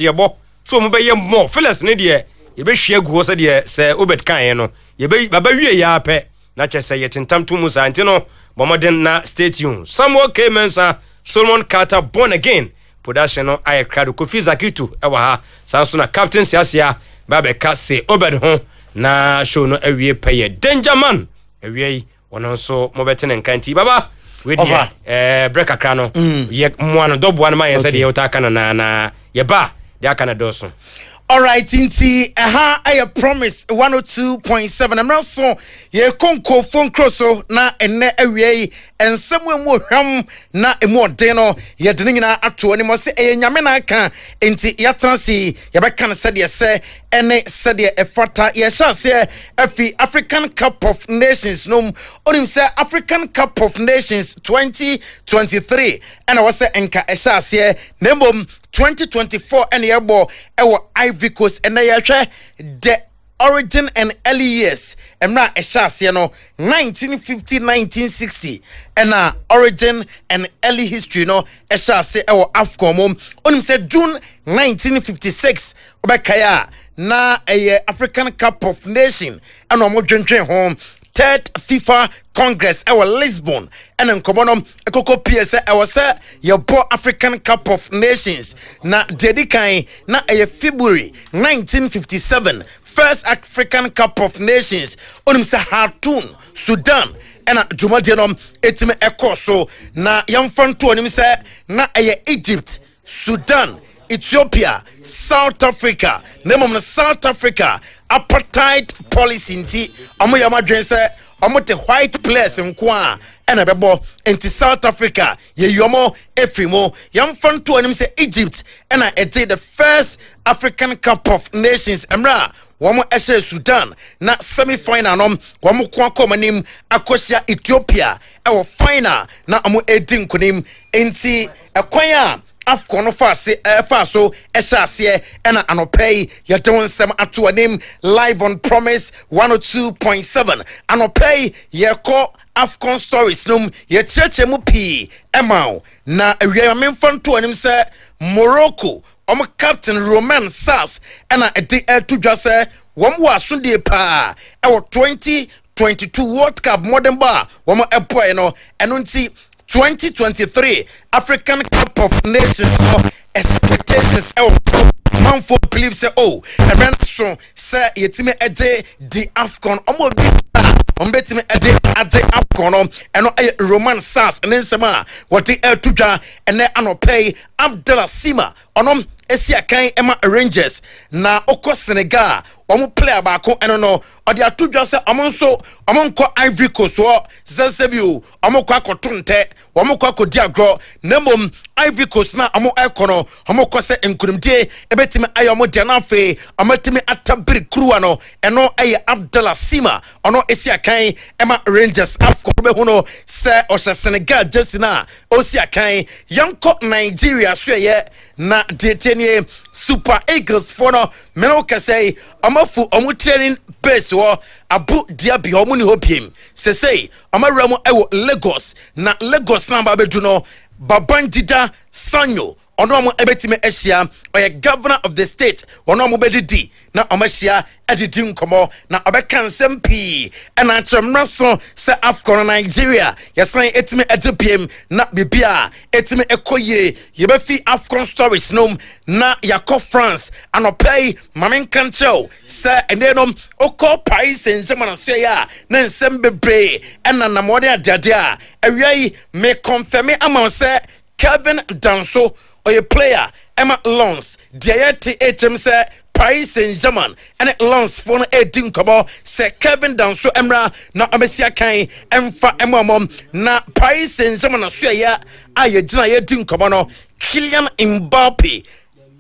yebo so mo be ye more Phyllis ne de ye be hwe agu so de se obet kan no ye be baba wie ya pe na chese ye tentam to musa anti no bomoden na stay tuned. Samuel K. Mensah, Solomon Carter born again production no aye krado Kofi Zakitu ewa ha sanso na Captain Siasia babe ka se obed ho na show no awie peye Danger Man awie wono so mo betene nkanti baba we dey break akra no ye mo ano dobo an ma ye said ye utaka na ye ba de aka na doso. All right, inti I promise 102.7. I'm not so ye konko phone crosso na ene awie ensem mu hwam na emu odeno ye de nyina ato ani mo se nyame na aka inti yatransi ye be kan said ye se ene said ye efata ye shase afi African Cup of Nations no onim se African Cup of Nations 2023 and I was say enka shase nembom 2024 and yebo ewo Ivory Coast and yahwe the origin and early years emra ehase no 1950 1960 and origin and early history no ehase ewo AFCON mom onim say June 1956 obekaya na African Cup of Nation and omo dwentwen home third FIFA Congress Lisbon and nkomonom ekoko PSA say your African Cup of Nations na dedikai na February 1957 first African Cup of Nations onim se Khartoum Sudan and Jumadenom etime ekoso na yamfanto onim se na Egypt Sudan Ethiopia, South Africa, name of South Africa, apartheid policy inti, omo yamadwen se omo te white players nkwa ena bebo enti South Africa ye yomo efrimo yamfanto anim se Egypt ena ete the first African Cup of Nations emra womo eshe Sudan na semi final nom womo kwa komanim akosia Ethiopia ewo final na omo edin kunim enti ekwanya AFCON so esase ena anopay ya don sem ato anim live on Promise 102.7 anopay ye ko AFCON stories num ye cheche mu pi emao na awia memfanto anim se Morocco captain Romain Sars ena edi to dwase wom wa sunde pa ewo 2022 World Cup modern bar wom epoe no eno nti 2023 African Cup of Nations expectations manfo believe say and then so say yetime ede the AFCON omo bi ombetime ede AFCON eno Romain Sars ensema what the to dwa ene anopay Abdallah Sima onom esiakan ema Rangers na oko Senegal omo player baako eno no odi atudwa se omo nko Ivory Coast wo Zanzibar omo kwa kotunte omo kwa kodi agro nemom Ivory Coast na omo ekono omo ko se enkunimdie ebetimi ayomo de na fe amatimi atabiri kruwa no eno Abdallah Sima ono esiakan ema Rangers AFCON be huno se osha Senegal jesina osiakan yanko Nigeria so ye na detenie Super Eagles for no menoka say amafu omu training base wo Abu Dhabi omu ni hopim say amaramu ewo Lagos na Lagos na babedu no Babangida Sanyo ono mo ebetime ehia oye governor of the state ono mo bedidi na omahia edidi nkomo na obeka nsem pi ena chemraso se AFCON Nigeria yesan etime edepiem na bibia etime ekoye yebefi AFCON stories nom na yakọ France anopay mamen kancho se enenom oko Paris Saint-Germain so ya na nsem bebre ena na mode adade a awiai me confirm amon se Kevin Danso or a player Emma Lons Diayeti HM say Paris Saint-Germain and Lons for a team kobo say Kevin Danso Emra na Amesia Kai Emfa Emom na Paris Saint-Germain Australia aye dina ye team kobo no Kylian Mbappe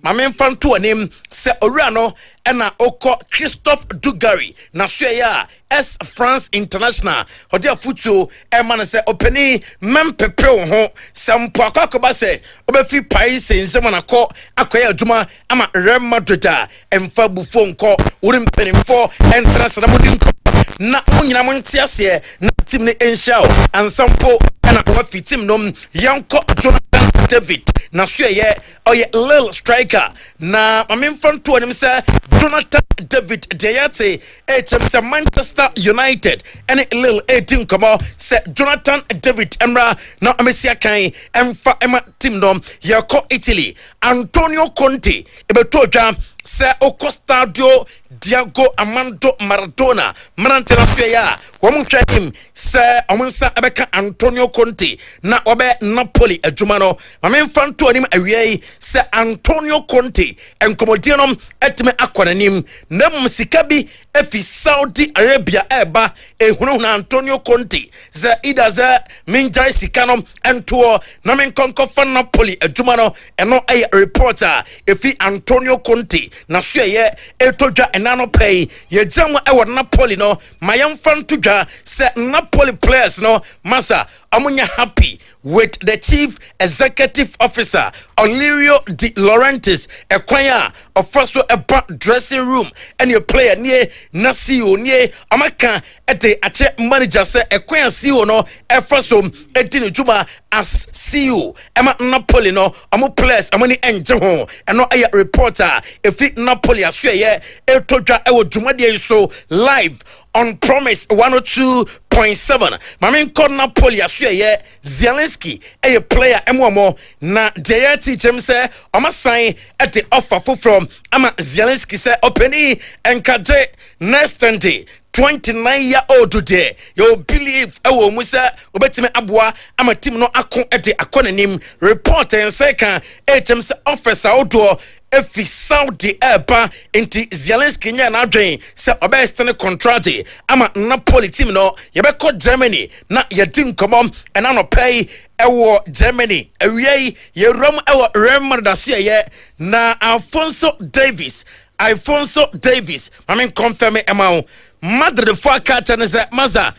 Mamen fan to a name se Orano ena oko Christophe Dugarry na ya S France International hodia futu man se openi mempepe ho sampo akoba se obefi Paris Saint-Germain akoya aduma ama Real Madrid emfa bufo nko urim penimfo entrance na mudin na munyina montiase na team ne enshao and sampo ena obefi team nom yanko Jonathan David na so ye oye little striker na mamemfa to anim say Jonathan David Deyate HMC Manchester United and little 18 come say Jonathan David Emra na amesia kan emfa ema team dom yako Italy Antonio Conte ebetodwa se oko stadio Diego Armando Maradona manantena so ya womu hwahim se omunsa ebeka Antonio Conte na obe Napoli adwuma no mamemfa to anim awiei se Antonio Conte enkomodienom etime akwananim na musika bi efi Saudi Arabia eba ehunu na Antonio Conte ze idaze minjai sikanom ento na menkonko fa Napoli adwuma no eno ay reporter efi Antonio Conte na so ye etodwa enano pay ye jamu ewo Napoli no mayamfa ntodwa se Napoli players no masa amunya happy with the chief executive officer Olirio De Laurentiis ekwanya ofaso eba dressing room and your player near Nasio near amaka ete ache manager se ekwanya CEO no efaso edini juma as CEO ema Napoli no amu players amani enje ho eno aya reporter efi Napoli asue etodwa ewo juma de so live on Promise 102.7. Mamin called Napoli asue Zelensky a player MWMO na Deyati Jemse Oma sign at the offer from Ama Zelensky say opening and kaje next Sunday 29-year-old today. You believe ewo musa obetime abua ama team no akon at the akonanim report and second HMC officer outdoor efi Saudi Eba inti Zelensky nya na adwen se obestene contract ama Napoli team no yebeko Germany na yedim komom ena no pay ewo Germany ewie yerom ewo Real Madrid na Alphonso Davies mamen confirm ema Madrid for catch say maza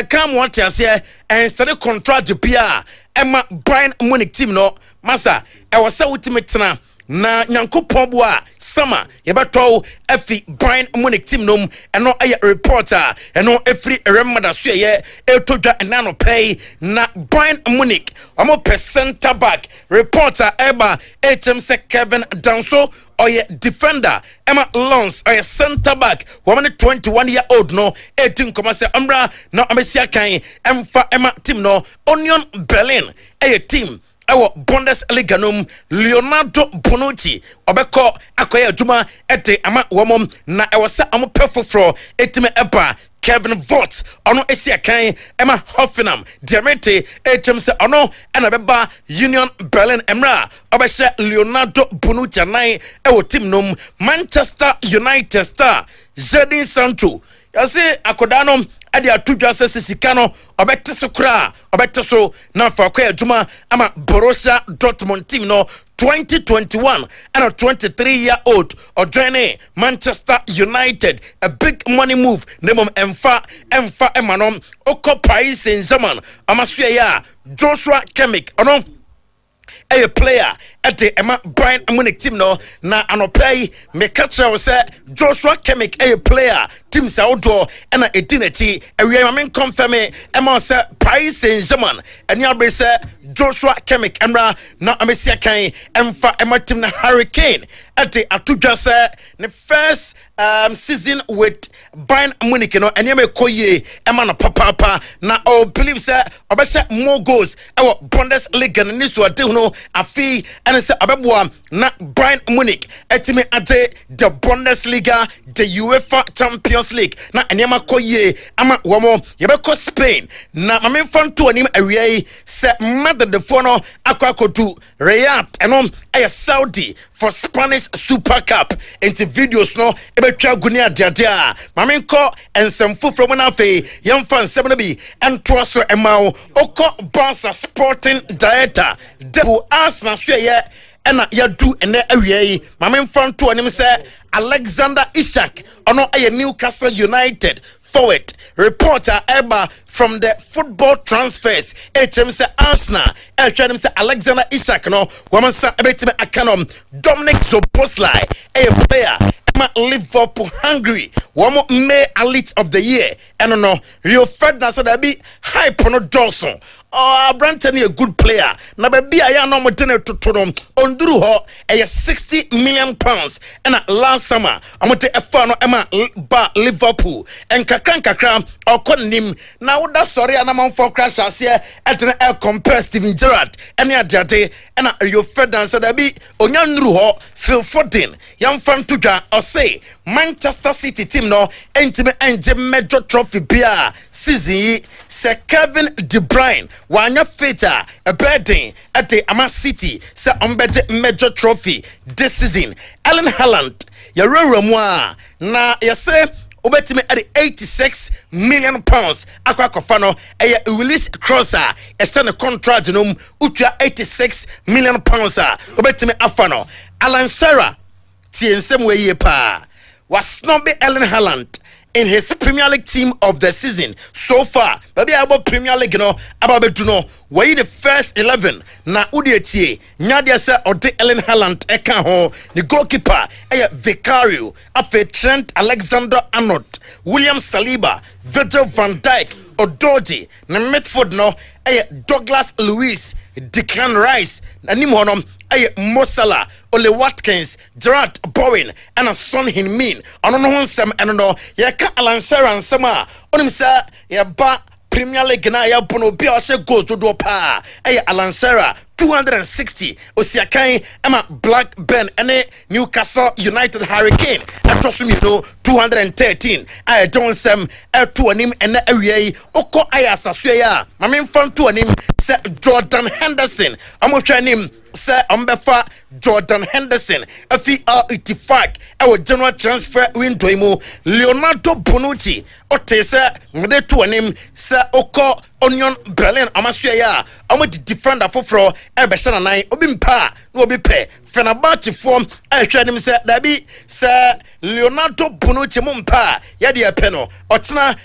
come what you say and start contract bia ema Bayern Munich team no maza e was ultimate na nyankopon boa sama yebato efi Bayern Munich team nom eno aye reporter eno efri remada so ye etodwa enano pay na Bayern Munich omo center back reporter eba HMC Kevin Danso oye defender Emma Lons oye center back woman 21-year-old no 18 say amra na amesia kan emfa Emma team no Union Berlin aye team ewo Bundesliga num Leonardo Bonucci obeko akoya adwuma ete ama womom na ewo se amo perfofro etime eba Kevin Vogt ono esia kan Emma Hoffenheim Diamete HMC ono ena beba Union Berlin emra obehye Leonardo Bonucci nine ewo team num Manchester United star Jadon Sancho yase akodano ade atudwa sesika no obeteso kra obeteso na fa kwa adwuma ama Borussia Dortmund team no 2021 and a 23-year-old or joining Manchester United, a big money move. Name Emfa Emanom Oko Paris Saint-Germain. Amasuya Joshua Kimmich. Ono a player at the Bayern Munich team no na anopay me catch say Joshua Kimmich a player team outdoor and a identity a we am confirm Emma say Paris Saint-Germain and you say Joshua Kimmich emra na amesia kan emfa Emma team na Hurricane at the atudwa say the first season with Bayern Munich no and you koye Emma na papa na all believe say obesha more goals our Bundesliga ni so ade no afi and say abeboa na Bayern Munich etime ade the Bundesliga the UEFA Champions League na enema koye ama womo yebeko Spain na mamemfa to anim awiei se Madrid the fono akwakodu Riyadh enom ay Saudi for Spanish Super Cup into videos no ebetwa gunia dia mamenko ensemfu from na fe yemfa nsem no bi ento so emao oko Barca Sporting Director Debu Arsenal so ye ena yadu ene awiei mamemfa to anim se Alexander Isak ono ay Newcastle United forward reporter Emma from the football transfers HMC Arsenal HMC Alexander Isak no woman sa ebetime akanom Dominic Szoboszlai a player Emma Liverpool Hungary woman May Elite of the Year and no Rio Ferdinand so that be hype no Dawson Branton a good player. Na baby I am no mo tene totorom. Onduru ho 60 million pounds. And last summer amote efa no ema ba Liverpool. En kakra okonim na woda sorry anamon for crash asie etene compare Steven Gerrard ene adiade ena Rio Ferdinand said abi onya nuru ho Phil Foden yam fan tudwa or say Manchester City team no entime enje major trophy bia season Sir Kevin De Bruyne wanya feta a birding at the Ama City se ombete major trophy this season. Erling Haaland ya na ya say obetime at 86 million pounds akwa kofano Willis Crosser extend a contract num utua 86 million pounds obetime afano Alan Shearer tiensem we pa was snobby Erling Haaland in his Premier League team of the season so far. Baby about Premier League no about betuno we the first 11 na udietie nyadia se ode Erling Haaland eka ho the goalkeeper Vicario afe Trent Alexander-Arnold William Saliba Virgil van Dijk Odoji na Midfield no Douglas Luiz Declan Rice na nim honom Mo Salah, Ole Watkins, Gerard Bowen, and a Son Heung-min. I don't know some and no. Ya ka Alan Shearer and sama. Onim sa ya ba Premier League na ya bono bi o se goals do pa. Alan Shearer 260 Osiakai Emma Blackburn and Newcastle United Hurricane atrosum you know 213 I don't sem to anim and away oko ayasaso ya mamen fan to anim se Jordan Henderson amo twanim se ombefa Jordan Henderson FR85 our general transfer window mo Leonardo Bonucci ote se ngde to anim se oko Union Berlin amasua ya amo di defender foforo ebeshana nan obimpa no obipe Fenerbahce form ehwanim se dabi se Leonardo Bonucci mumpa ya de epeno otena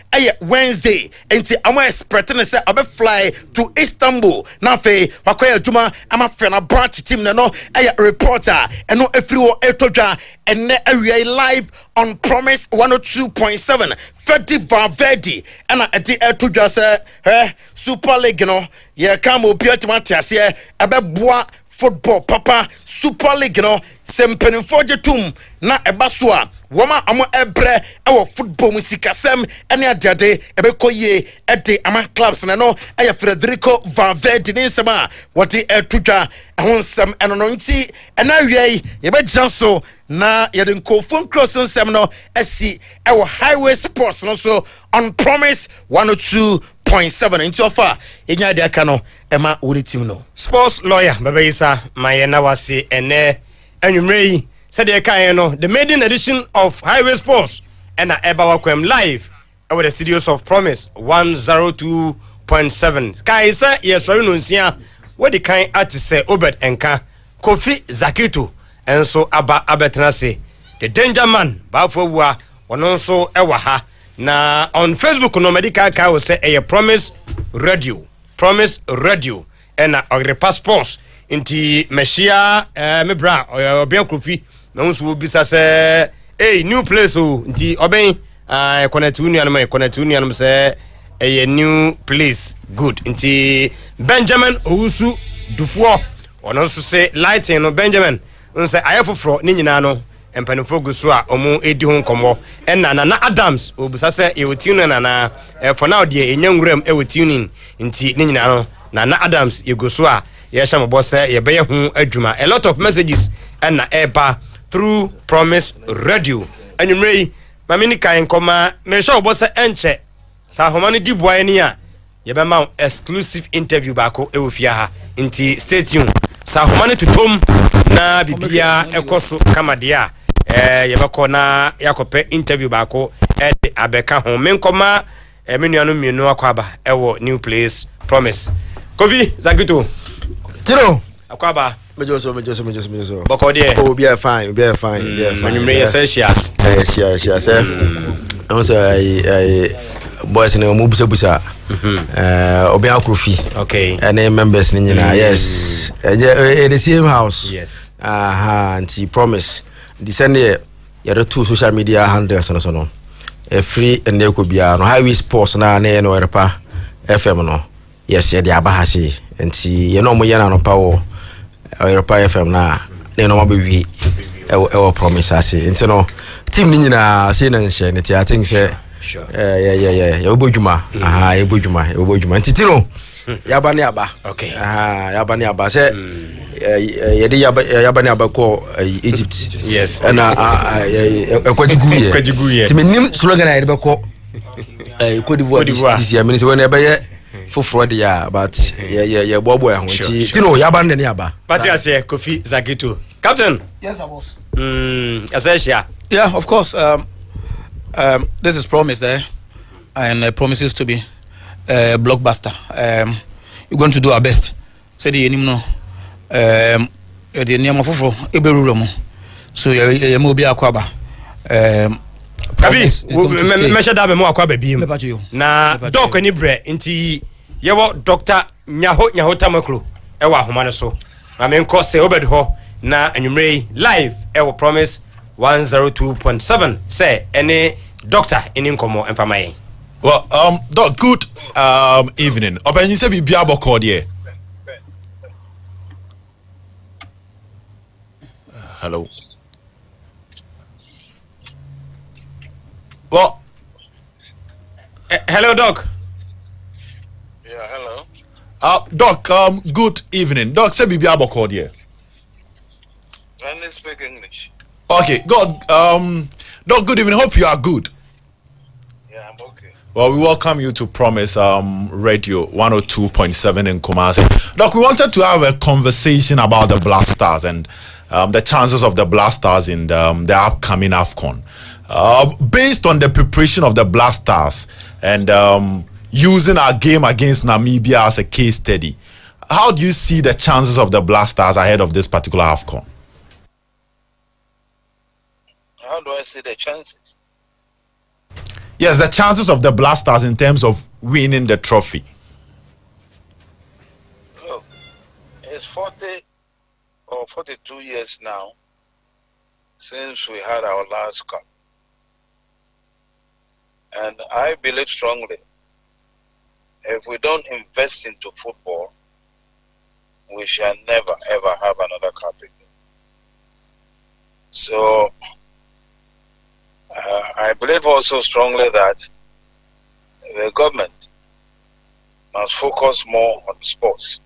Wednesday enti amo expecting se obe fly to Istanbul na fe wakoya adwuma ama Fenerbahce team no reporter eno efriwo etodwa enne awie live on Promise 102.7 Freddy Valverde and edi etodwa se Super League no ye come obi atimate ase ebeboa football papa Super League no sempenfo jetum na ebaso a woma amo ebre ewo football musikasem ene adade ebekoye ede ama clubs na no Federico Valverde ni nsema woti etudwa ehonsem eno no nti ena wiei ye be janso na ye den kofon cross nsem no esi ewo Highway Sports no so on Promise 102.7 into offer enya de aka no ema woni team no sports lawyer babayisa mayena wase ene anwumrei said the kind no the maiden edition of Highway Sports and eba wakwem live over the studios of Promise 102.7 kaisa yes sorry no nsia what the kind artist say Obed Enka Kofi Zakito and so abetrase the danger man bafo wa ono so ewa ha na on Facebook no medical ka will say Promise Radio and our passports inti meshia mebra obia Kofi na nso bisa se new place o nti oben connect union say a new place good nti Benjamin Owusu Dufuo ono nso say lighting no Benjamin nso ayefofro ni nyina no empanifo gusu a omo edi ho nkomo na Nana Adams obisa se e wotune na for now de enyanwuram e wotune nti ni nyina no Nana Adams e gusu a ye hya mbo se ye be ho adwuma a lot of messages na eba through Promise Radio anyway mamini kan koma me sha obo se enche sa homani di boy ni a ye be ma exclusive interview bako e wofia ha nti stay tuned sa homani tutom na bibia ekoso kamadia ye be ko na yakope interview bako e abeka ho men koma me nuanu mienu akwaba e wo new place Promise Kofi Zakito Tiro akwaba Mejoso. Boko de. Oh, be fine. When you may say share. Yes. Also, I boys in a mubusa. Obia Krufi. Okay. And then members in yes. In the same house. Yes. And he promised. The Sunday, you have 2 social media handles and so on. A free and there could be no Highway Sports na no FM no. yes ye dia bahasi enti ye no mo ye na no pa wo Europa FM na ne no ma be wi e promise ase enti no team ni nyina say na nhye ne ti I think say sure yeah obodwuma aha obodwuma enti ti no yaba ne aba okay yaba ne aba say ye de yaba ne aba ko Egypt yes na kwajigu ye ti menim slogan ya de be ko Cote d'Ivoire this year means when e be ye foforo de ya but ye bobo ya ho ti no yaba ne aba but yes Kofi Zagito captain yes boss Asasia yeah of course this is promise there and promises to be blockbuster we're going to do our best say the no the name of foforo eberuro mo so ye mo bi akwaba Kabi measure da be mo akwa babiem na doc ani bre nti ye wo Dr. Nyaho Tamaklo e wa ahoma ne so na me nko se obed ho na anwumre live e wo promise 102.7 say any doctor any nkomo emfama yen. Well, Doc, good evening. Obanyi se bibia aboko de. Hello. Well, hello Doc. Yeah, hello. Doc, good evening. Doc, say bibia aboko de. Can you speak English? Okay, God, Doc, good evening. Hope you are good. Yeah, I'm okay. Well, we welcome you to Promise Radio 102.7 in Kumasi. Doc, we wanted to have a conversation about the Black Stars and the chances of the Black Stars in the upcoming AFCON. Based on the preparation of the Black Stars and using our game against Namibia as a case study, how do you see the chances of the Black Stars ahead of this particular AFCON? How do I see the chances? Yes, the chances of the Black Stars in terms of winning the trophy. Look, it's 40 or 42 years now since we had our last cup. And I believe strongly, if we don't invest into football, we shall never ever have another cup again. So, I believe also strongly that the government must focus more on sports,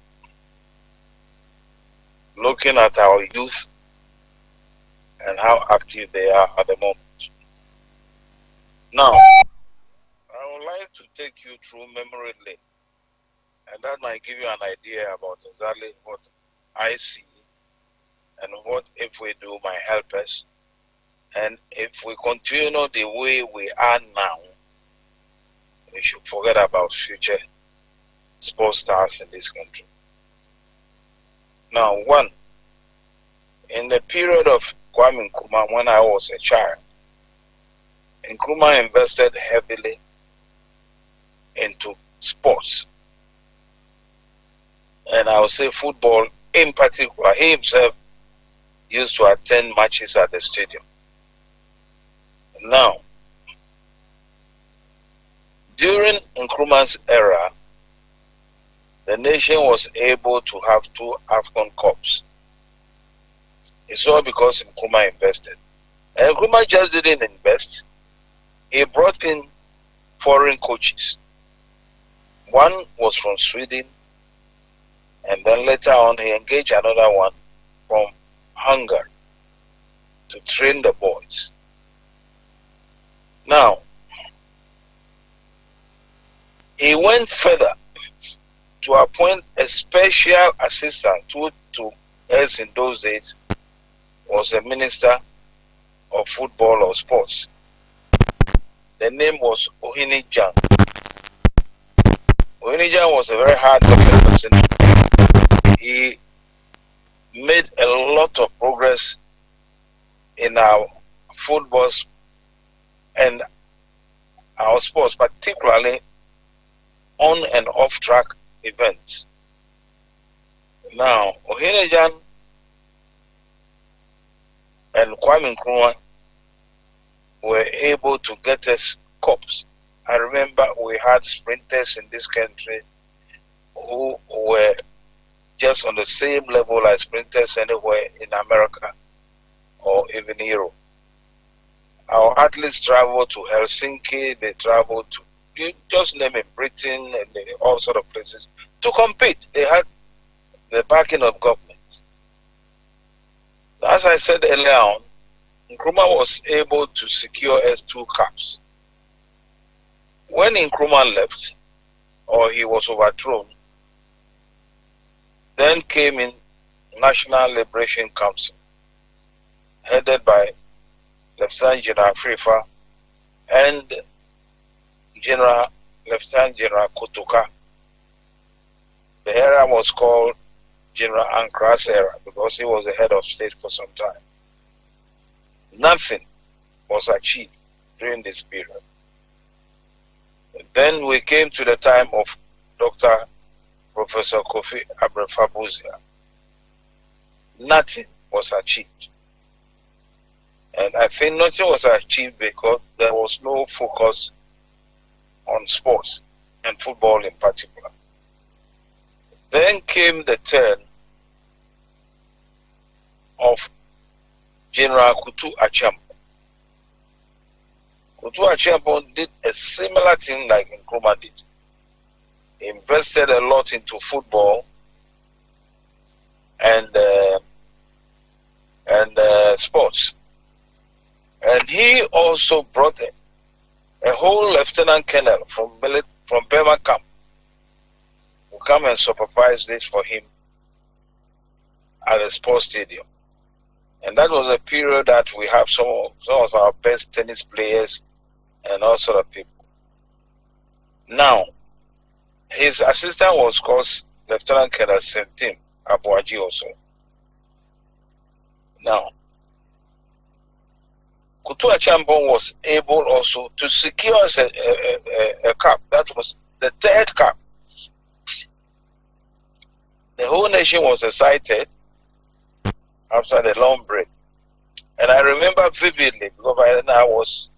looking at our youth and how active they are at the moment. Now, I would like to take you through memory lane, and that might give you an idea about exactly what I see and what, if we do, might help us. And if we continue the way we are now, we should forget about future sports stars in this country. Now, one, in the period of Kwame Nkrumah, when I was a child, Nkrumah invested heavily into sports. And I would say football in particular. He himself used to attend matches at the stadium. Now, during Nkrumah's era, the nation was able to have 2 AFCON Cups. It's all because Nkrumah invested. And Nkrumah just didn't invest. He brought in foreign coaches. One was from Sweden, and then later on he engaged another one from Hungary to train the boys. Now, he went further to appoint a special assistant to us in those days was a minister of football or sports. The name was Ohene Jan. Ohene Jan was a very hard-working person. He made a lot of progress in our football and our sports, particularly on and off track events. Now, Ohene Jan and Kwame Nkrumah were able to get us cups. I remember we had sprinters in this country who were just on the same level as sprinters anywhere in America or even Europe. Our athletes travel to Helsinki, they travel to, you just name it, Britain and all sort of places to compete. They had the backing of governments. As I said earlier on, Nkrumah was able to secure us 2 caps. When Nkrumah left, or he was overthrown, then came in National Liberation Council, headed by Lieutenant General Frifa and Lieutenant General Kotoka. The era was called General Ankrah's era because he was the head of state for some time. Nothing was achieved during this period. Then we came to the time of Dr. Professor Kofi Abrefa-Busia. Nothing was achieved. And I think nothing was achieved because there was no focus on sports and football in particular. Then came the turn of General Kutu Acheampong. Kutu Acheampong did a similar thing like Nkrumah did. He invested a lot into football and sports. And he also brought a whole lieutenant colonel from Burma camp who come and supervise this for him at the sports stadium. And that was a period that we have some of our best tennis players and all sort of people. Now, his assistant was called Lieutenant Colonel Sentim Abuaji also. Now, Kutu Acheampong was able also to secure us a cup. That was the 3rd cup. The whole nation was excited after the long break. And I remember vividly because by then I was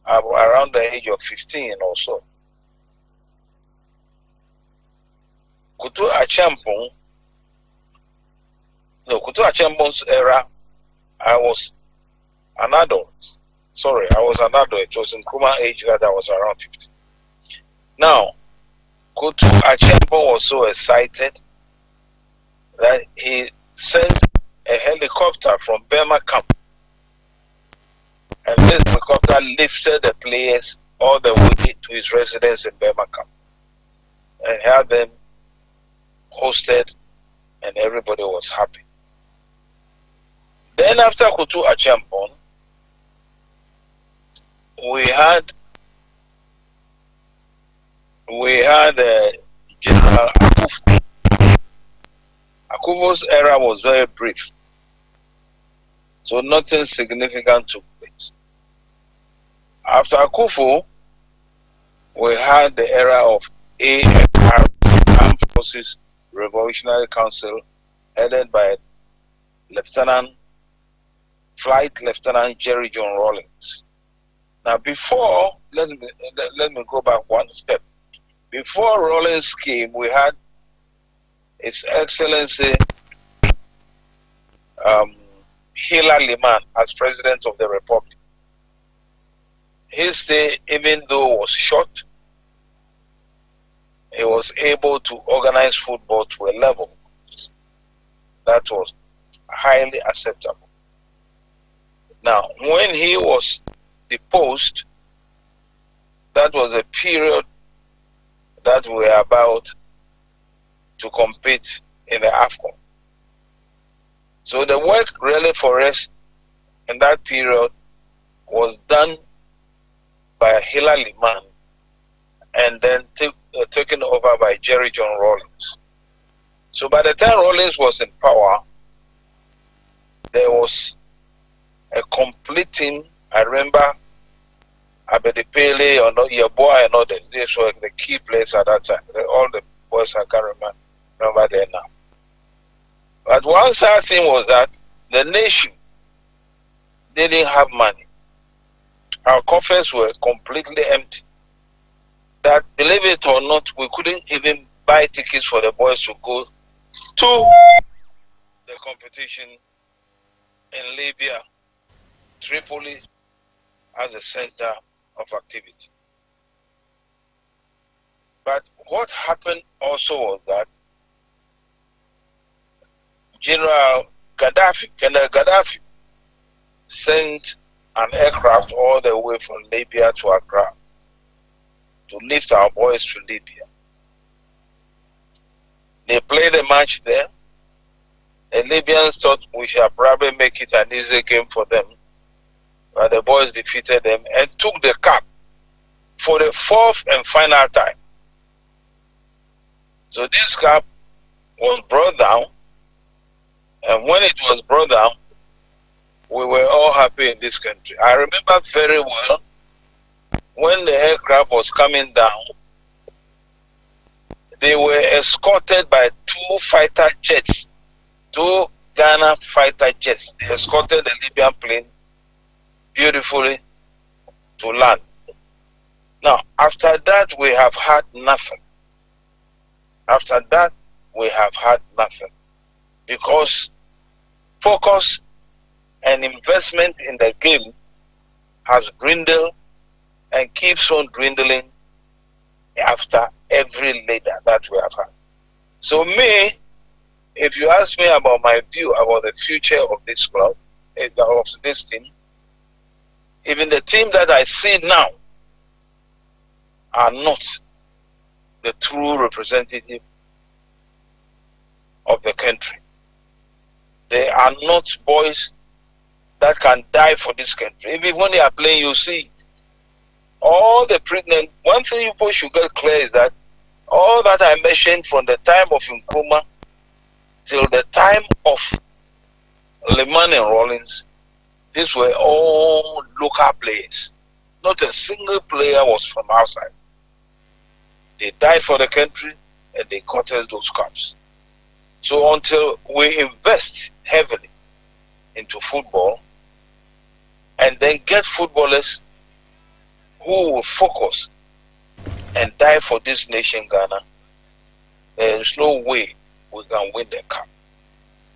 around the age of 15 or so. Kutu Acheampong's era, I was an adult. Sorry, I was an adult. It was in Nkrumah age that I was around 15. Now, Kutu Acheampong was so excited that he sent a helicopter from Burma camp. And this helicopter lifted the players all the way to his residence in Burma camp and had them hosted, and everybody was happy. Then after Kutu Acheampong, we had General Akufo. Akufo's era was very brief, so nothing significant took place. After Akufo, we had the era of AFR, Armed Forces Revolutionary Council, headed by Flight Lieutenant Jerry John Rawlings. Now, before, let me go back one step. Before Rawlings came, we had His Excellency Hila Liman as President of the Republic. His stay, even though it was short, he was able to organize football to a level that was highly acceptable. Now, when he was deposed, that was a period that we were about to compete in the AFCON. So the work really for us in that period was done by Hila Liman and then taken over by Jerry John Rawlings. So by the time Rawlings was in power, there was a complete team. I remember Abedi Pele, Yeboah and others. These were the key players at that time. All the boys I can't remember there now. But one sad thing was that the nation didn't have money. Our coffers were completely empty. That, believe it or not, we couldn't even buy tickets for the boys to go to the competition in Libya, Tripoli as a center of activity. But what happened also was that General Gaddafi sent an aircraft all the way from Libya to Accra to lift our boys to Libya. They played the match there. The Libyans thought we shall probably make it an easy game for them, but the boys defeated them and took the cup for the fourth and final time. So this cup was brought down, and when it was brought down, we were all happy in this country. I remember very well when the aircraft was coming down, they were escorted by 2 fighter jets, 2 Ghana fighter jets. They escorted the Libyan plane beautifully to land. Now, after that, we have had nothing. After that, we have had nothing. Because focus and investment in the game has dwindled and keeps on dwindling after every leader that we have had. So me, if you ask me about my view about the future of this club, of this team, even the team that I see now are not the true representative of the country. They are not boys that can die for this country. Even when they are playing, you see it. All the pregnant, one thing you people should get clear is that all that I mentioned from the time of Nkrumah till the time of Lehman and Rawlings, these were all local players. Not a single player was from outside. They died for the country and they got us those cups. So until we invest heavily into football and then get footballers who will focus and die for this nation, Ghana, there is no way we can win the cup.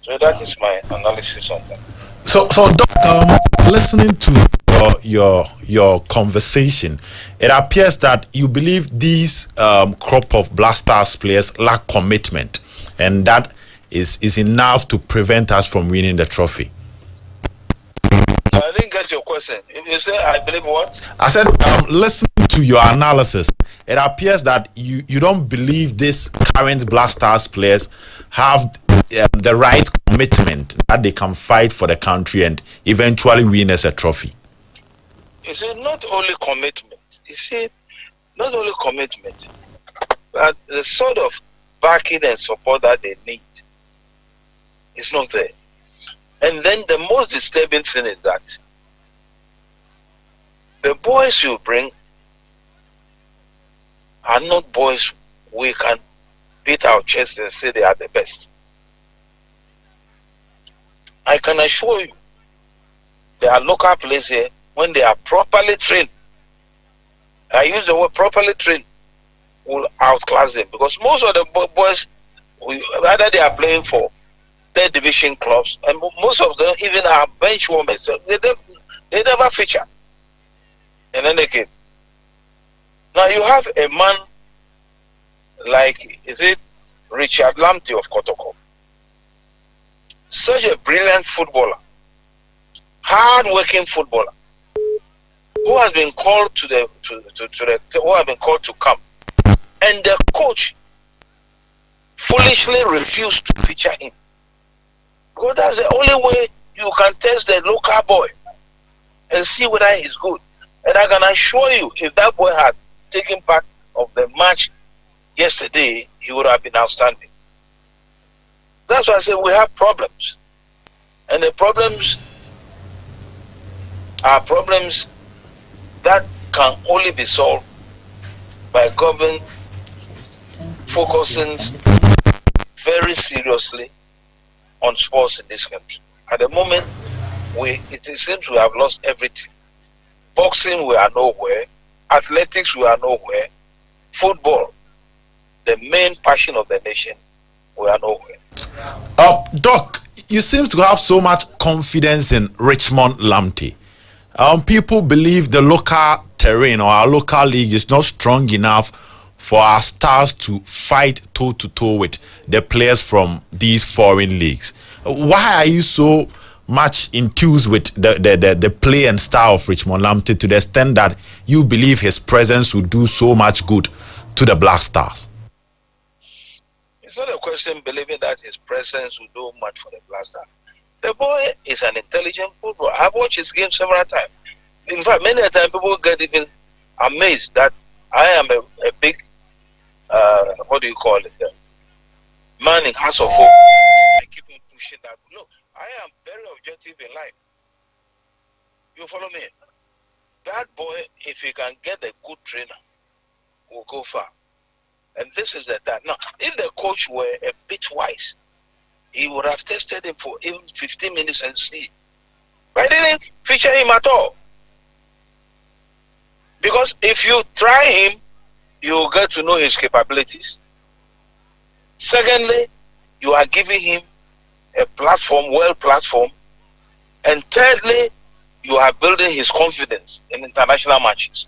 So that is my analysis on that. So Doc, listening to your conversation, it appears that you believe these crop of Black Stars players lack commitment, and that is enough to prevent us from winning the trophy. I didn't get your question. If you say I believe what? I said, listening to your analysis, it appears that you don't believe these current Black Stars players have the right commitment that they can fight for the country and eventually win us a trophy. You see, not only commitment. You see, not only commitment, but the sort of backing and support that they need is not there. And then the most disturbing thing is that the boys you bring are not boys we can beat our chest and say they are the best. I can assure you, there are local players here, when they are properly trained, I use the word properly trained, will outclass them. Because most of the boys, either they are playing for third division clubs, and most of them even are bench warmers. So they never feature in any game. Now you have a man like, is it Richard Lamptey of Kotoko? Such a brilliant footballer, hard-working footballer, who has been called who have been called to come, and the coach foolishly refused to feature him. Because that's the only way you can test the local boy and see whether he's good. And I can assure you, if that boy had taken part of the match yesterday, he would have been outstanding. That's why I say we have problems. And the problems are problems that can only be solved by government focusing very seriously on sports in this country. At the moment, it seems we have lost everything. Boxing, we are nowhere. Athletics, we are nowhere. Football, the main passion of the nation, we are nowhere. Doc, you seem to have so much confidence in Richmond Lamptey. People believe the local terrain or our local league is not strong enough for our stars to fight toe-to-toe with the players from these foreign leagues. Why are you so much enthused with the play and style of Richmond Lamptey to the extent that you believe his presence will do so much good to the Black Stars? It's not a question believing that his presence will do much for the Black Stars. The boy is an intelligent footballer. I've watched his game several times. In fact, many times people get even amazed that I am a big, what do you call it, man in House of Hope. I keep on pushing that. Look, I am very objective in life. You follow me? That boy, if he can get a good trainer, will go far. And this is the time. Now, if the coach were a bit wise, he would have tested him for even 15 minutes and see. But I didn't feature him at all. Because if you try him, you get to know his capabilities. Secondly, you are giving him a platform, platform. And thirdly, you are building his confidence in international matches.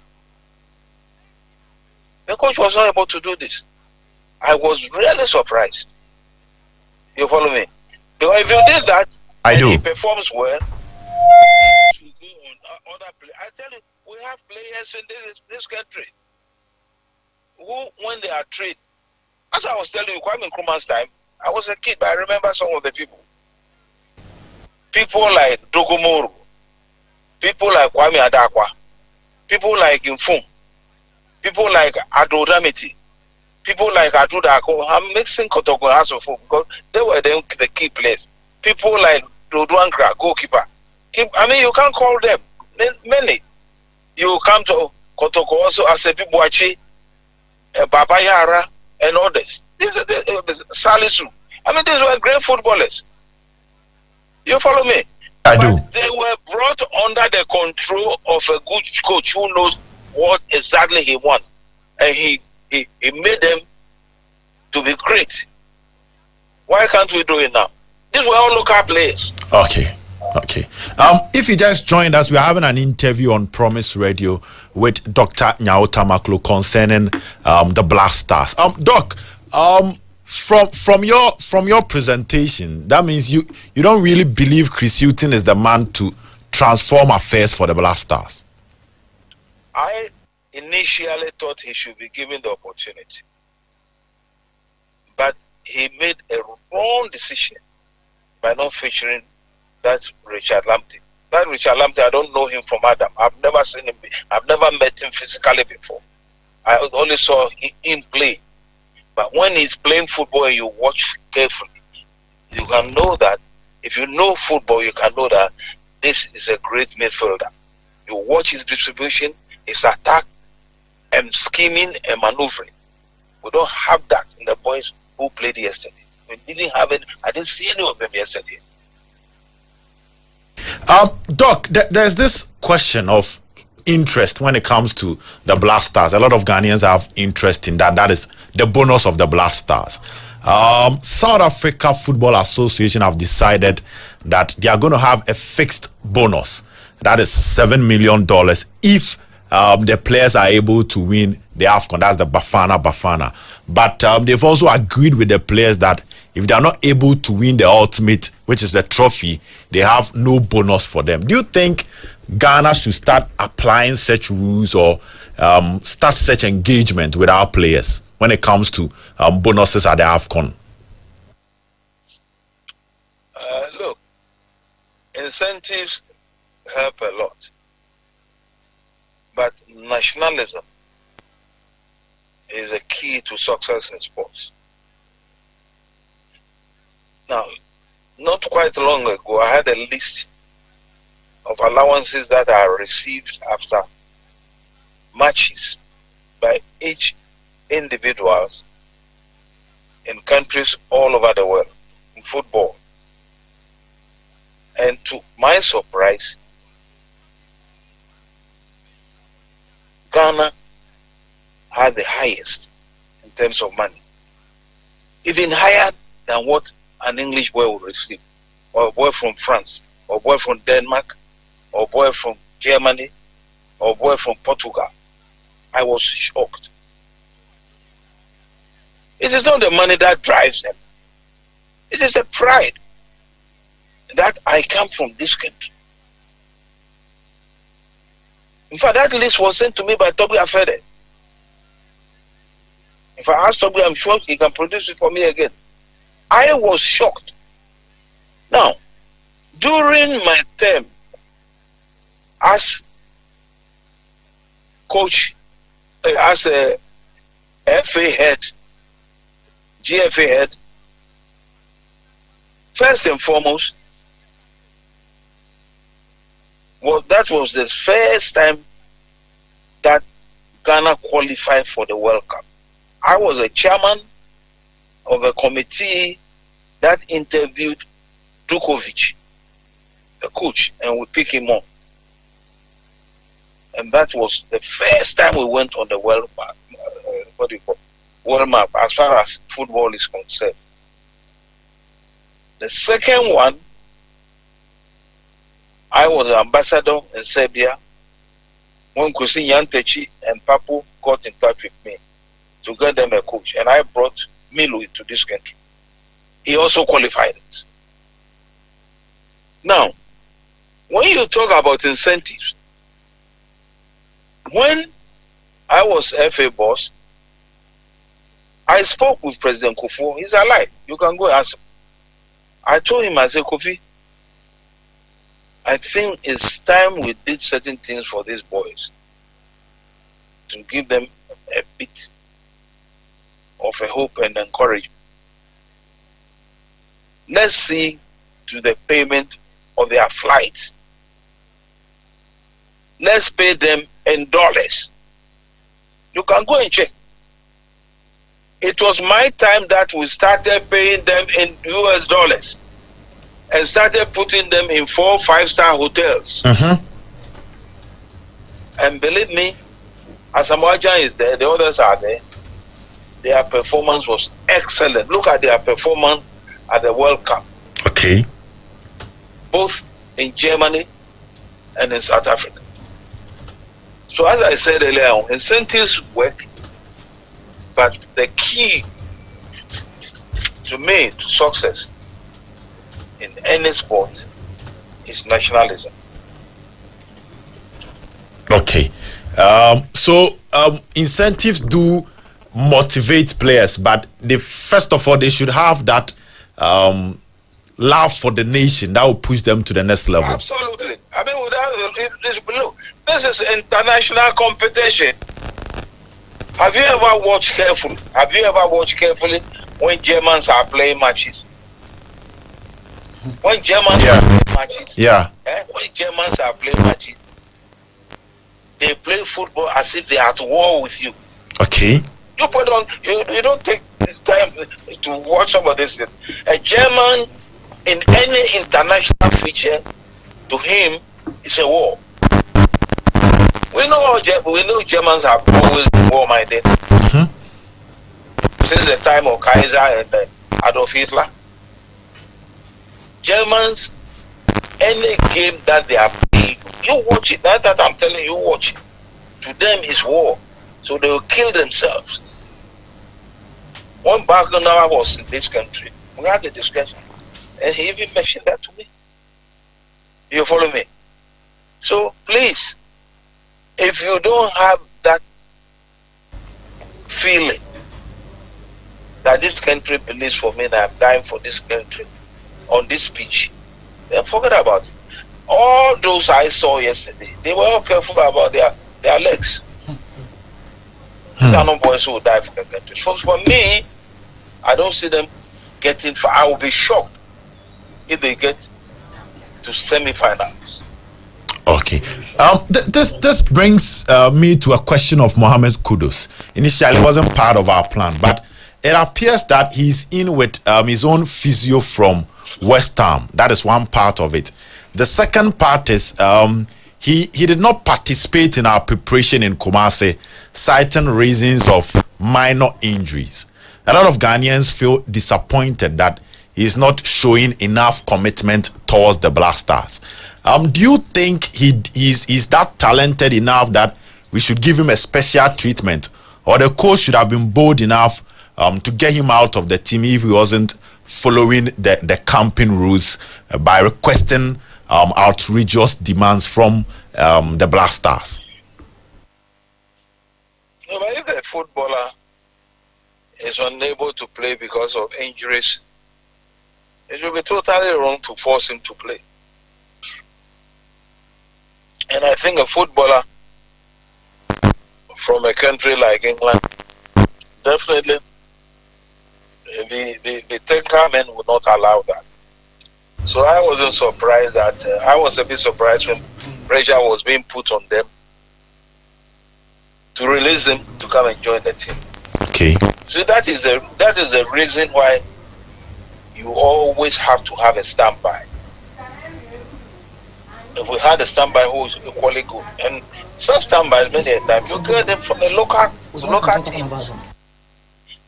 The coach was not able to do this. I was really surprised. You follow me? Because if you did that, I do. He performs well. To go on other play. I tell you, we have players in this country who, when they are trained, as I was telling you, Kwame Nkrumah's time, I was a kid, but I remember some of the people. People like Dogomoro, people like Kwame Adakwa, people like Infum, people like Ado Ramiti, people like Adu Dako. I'm mixing Kotoko and House of Hope because they were the key players. People like Doduankra, goalkeeper. I mean, you can't call them many. You come to Kotoko also as a Bibuachi, Baba Yara, and others. These are Salisu. I mean, these were great footballers. You follow me? I do. They were brought under the control of a good coach who knows what exactly he wants. And he made them to be great. Why can't we do it now? These were all local players. Okay. If you just joined us, we're having an interview on Promise Radio with Dr. Nyao Tamaklo concerning the Black Stars. Doc, from your presentation, that means you don't really believe Chris Hughton is the man to transform affairs for the Black Stars. I initially thought he should be given the opportunity, but he made a wrong decision by not featuring that Richard Lamptey. That Richard Lamptey, I don't know him from Adam. I've never seen him. I've never met him physically before. I only saw him play. But when he's playing football and you watch carefully, you can know that if you know football, you can know that this is a great midfielder. You watch his distribution, his attack, and scheming and maneuvering. We don't have that in the boys who played yesterday. We didn't have it. I didn't see any of them yesterday. Doc, there's this question of interest when it comes to the Black Stars. A lot of Ghanaians have interest in that. That is the bonus of the Black Stars. South Africa Football Association have decided that they are going to have a fixed bonus. That is $7 million if the players are able to win the AFCON. That's the Bafana. But they've also agreed with the players that if they are not able to win the ultimate, which is the trophy, they have no bonus for them. Do you think Ghana should start applying such rules or start such engagement with our players when it comes to bonuses at the AFCON? Look, incentives help a lot. But nationalism is a key to success in sports. Now, not quite long ago, I had a list of allowances that are received after matches by each individuals in countries all over the world in football. And to my surprise, Ghana had the highest in terms of money. even higher than what an English boy would receive, or a boy from France, or a boy from Denmark, or a boy from Germany, or a boy from Portugal. I was shocked. It is not the money that drives them. It is a pride that I come from this country. In fact, that list was sent to me by Toby Afede. If I ask Toby, I'm sure he can produce it for me again. I was shocked. Now, during my term as coach, as a FA head, GFA head, first and foremost, well, that was the first time that Ghana qualified for the World Cup. I was a chairman of a committee that interviewed Dukovic, the coach, and we picked him up. And that was the first time we went on the world map, world map as far as football is concerned. The second one, I was an ambassador in Serbia when Kusin Yantechi and Papu got in touch with me to get them a coach, and I brought Milo into this country. He also qualified it. Now, when you talk about incentives, when I was FA boss, I spoke with President Kufuor. He's alive. You can go ask him. I told him, I said, Kofi, I think it's time we did certain things for these boys to give them a bit of a hope and encouragement. Let's see to the payment of their flights. Let's pay them in dollars. You can go and check. It was my time that we started paying them in US dollars and started putting them in 4 5-star hotels. And believe me, Asamoah Gyan is there, the others are there. Their performance was excellent. Look at their performance at the World Cup. Okay. Both in Germany and in South Africa. So as I said earlier on, incentives work, but the key to me to success in any sport is nationalism. Okay. So incentives do motivate players, but first of all, they should have that love for the nation that will push them to the next level. Absolutely. I mean, look, this is international competition. Have you ever watched carefully? Have you ever watched carefully when Germans are playing matches? When Germans are playing matches? When Germans are playing matches, they play football as if they are at war with you. Okay. You put on, you don't take this time to watch some of this. A German in any international feature, to him, it's a war. We know Germans have always been war-minded since the time of Kaiser and Adolf Hitler. Germans, any game that they are playing, you watch it. That I'm telling you, watch it. To them, it's war. So they will kill themselves. When Baganawa was in this country, we had a discussion, and he even mentioned that to me. You follow me? So please, if you don't have that feeling that this country believes for me, that I'm dying for this country on this speech, then forget about it. All those I saw yesterday, they were all careful about their legs. These are not boys who will die for the country. So for me, I don't see them getting far. I will be shocked if they get to semi-finals. Okay. This brings me to a question of Mohamed Kudus. Initially, it wasn't part of our plan, but it appears that he's in with his own physio from West Ham. That is one part of it. The second part is he did not participate in our preparation in Kumasi, citing reasons of minor injuries. a lot of Ghanaians feel disappointed that he's not showing enough commitment towards the Black Stars. Do you think he's that talented enough that we should give him a special treatment, or the coach should have been bold enough to get him out of the team if he wasn't following the camping rules by requesting outrageous demands from the Black Stars? No, but if a footballer is unable to play because of injuries, it will be totally wrong to force him to play. And I think a footballer from a country like England, definitely the temperament would not allow that. So I wasn't surprised that I was a bit surprised when pressure was being put on them to release him to come and join the team. Okay. So that is the reason why you always have to have a standby. If we had a standby who is equally good, and such standbys many a time you get them from the local teams.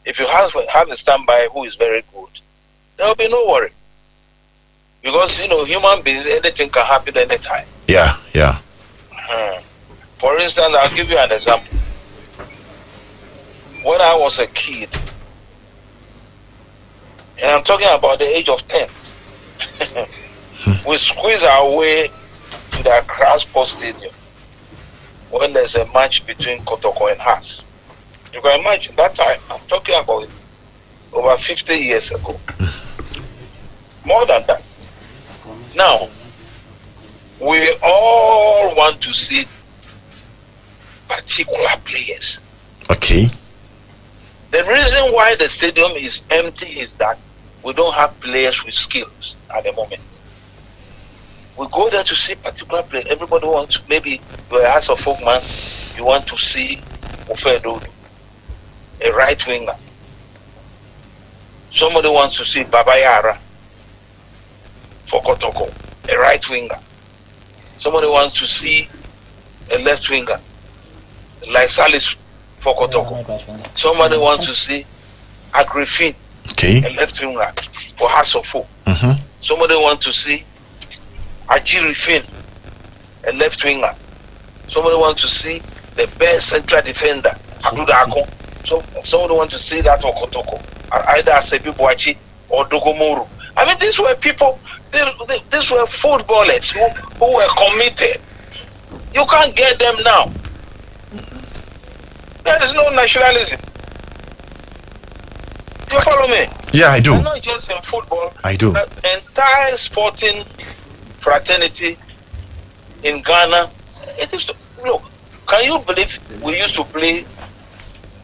If you have a standby who is very good, there will be no worry, because human beings, anything can happen anytime. Yeah. For instance, I'll give you an example. When I was a kid, and I'm talking about the age of 10, we squeeze our way to the Accra Sports Stadium when there's a match between Kotoko and Hearts. You can imagine that time. I'm talking about over 50 years ago. More than that. Now, we all want to see particular players. Okay. The reason why the stadium is empty is that we don't have players with skills at the moment. We go there to see particular players. Everybody wants to, maybe you're a House of Folk man, you want to see Ofedo, a right winger. Somebody wants to see Babayara for Kotoko, a right winger. Somebody wants to see a left winger, like Salis for Kotoko. Somebody wants to see Agrifin, a left winger for House of Folk. Somebody wants to see Ajiri Fin, a left winger. Somebody wants to see the best central defender, Aduda Akon. So somebody wants to see that for Kotoko, either Asebi Boachi or Dogomoro. I mean, these were people, these were footballers who were committed. You can't get them now. There is no nationalism. Do you follow me? Yeah, I do. And not just in football. I do. The entire sporting fraternity in Ghana. It is look. Can you believe we used to play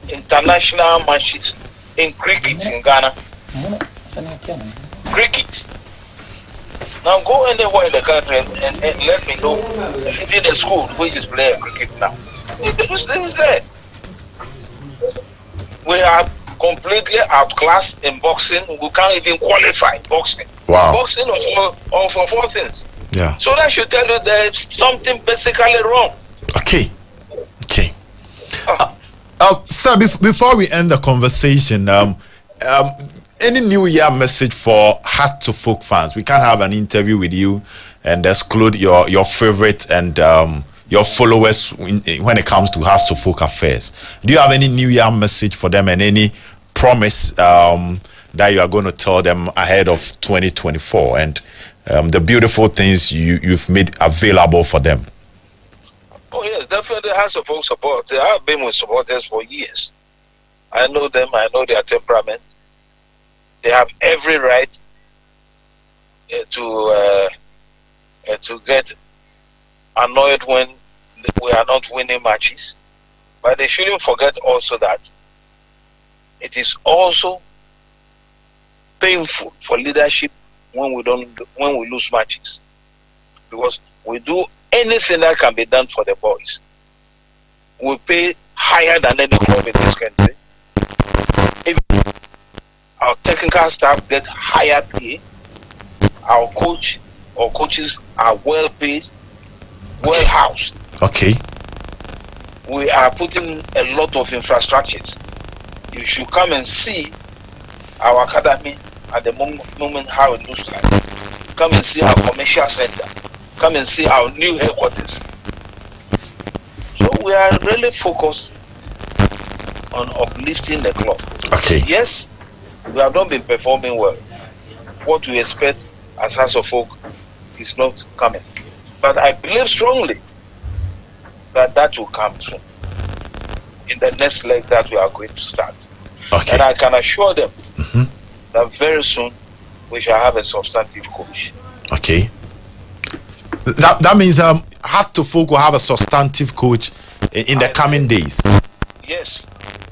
international matches in cricket in Ghana? Cricket. Now go anywhere in the country and let me know if in the school which is playing cricket now. This is there. We are completely outclassed in boxing. We can't even qualify boxing. Wow. Boxing or for 4 things. Yeah. So that should tell you there's something basically wrong. Okay. Sir, before we end the conversation, any New Year message for Heart to Folk fans? We can't have an interview with you and exclude your favorite and your followers when it comes to Heart to Folk affairs. Do you have any New Year message for them and any promise that you are going to tell them ahead of 2024 and the beautiful things you've made available for them? Oh yes, definitely House of Folk support. I have been with supporters for years. I know them. I know their temperament. They have every right to get annoyed when we are not winning matches, but they shouldn't forget also that it is also painful for leadership when we lose matches, because we do anything that can be done for the boys. We pay higher than any club in this country. If our technical staff get higher pay, our coaches are well paid, well housed. Okay. We are putting a lot of infrastructures. you should come and see our academy at the moment how it looks like. Come and see our commercial center. Come and see our new headquarters. So we are really focused on uplifting the club. Okay. Yes, we have not been performing well. What we expect as House of Folk is not coming. But I believe strongly that will come soon. In the next leg that we are going to start. Okay. And I can assure them that very soon we shall have a substantive coach. Okay. That means Heart to Folk will have a substantive coach in the coming days. Yes,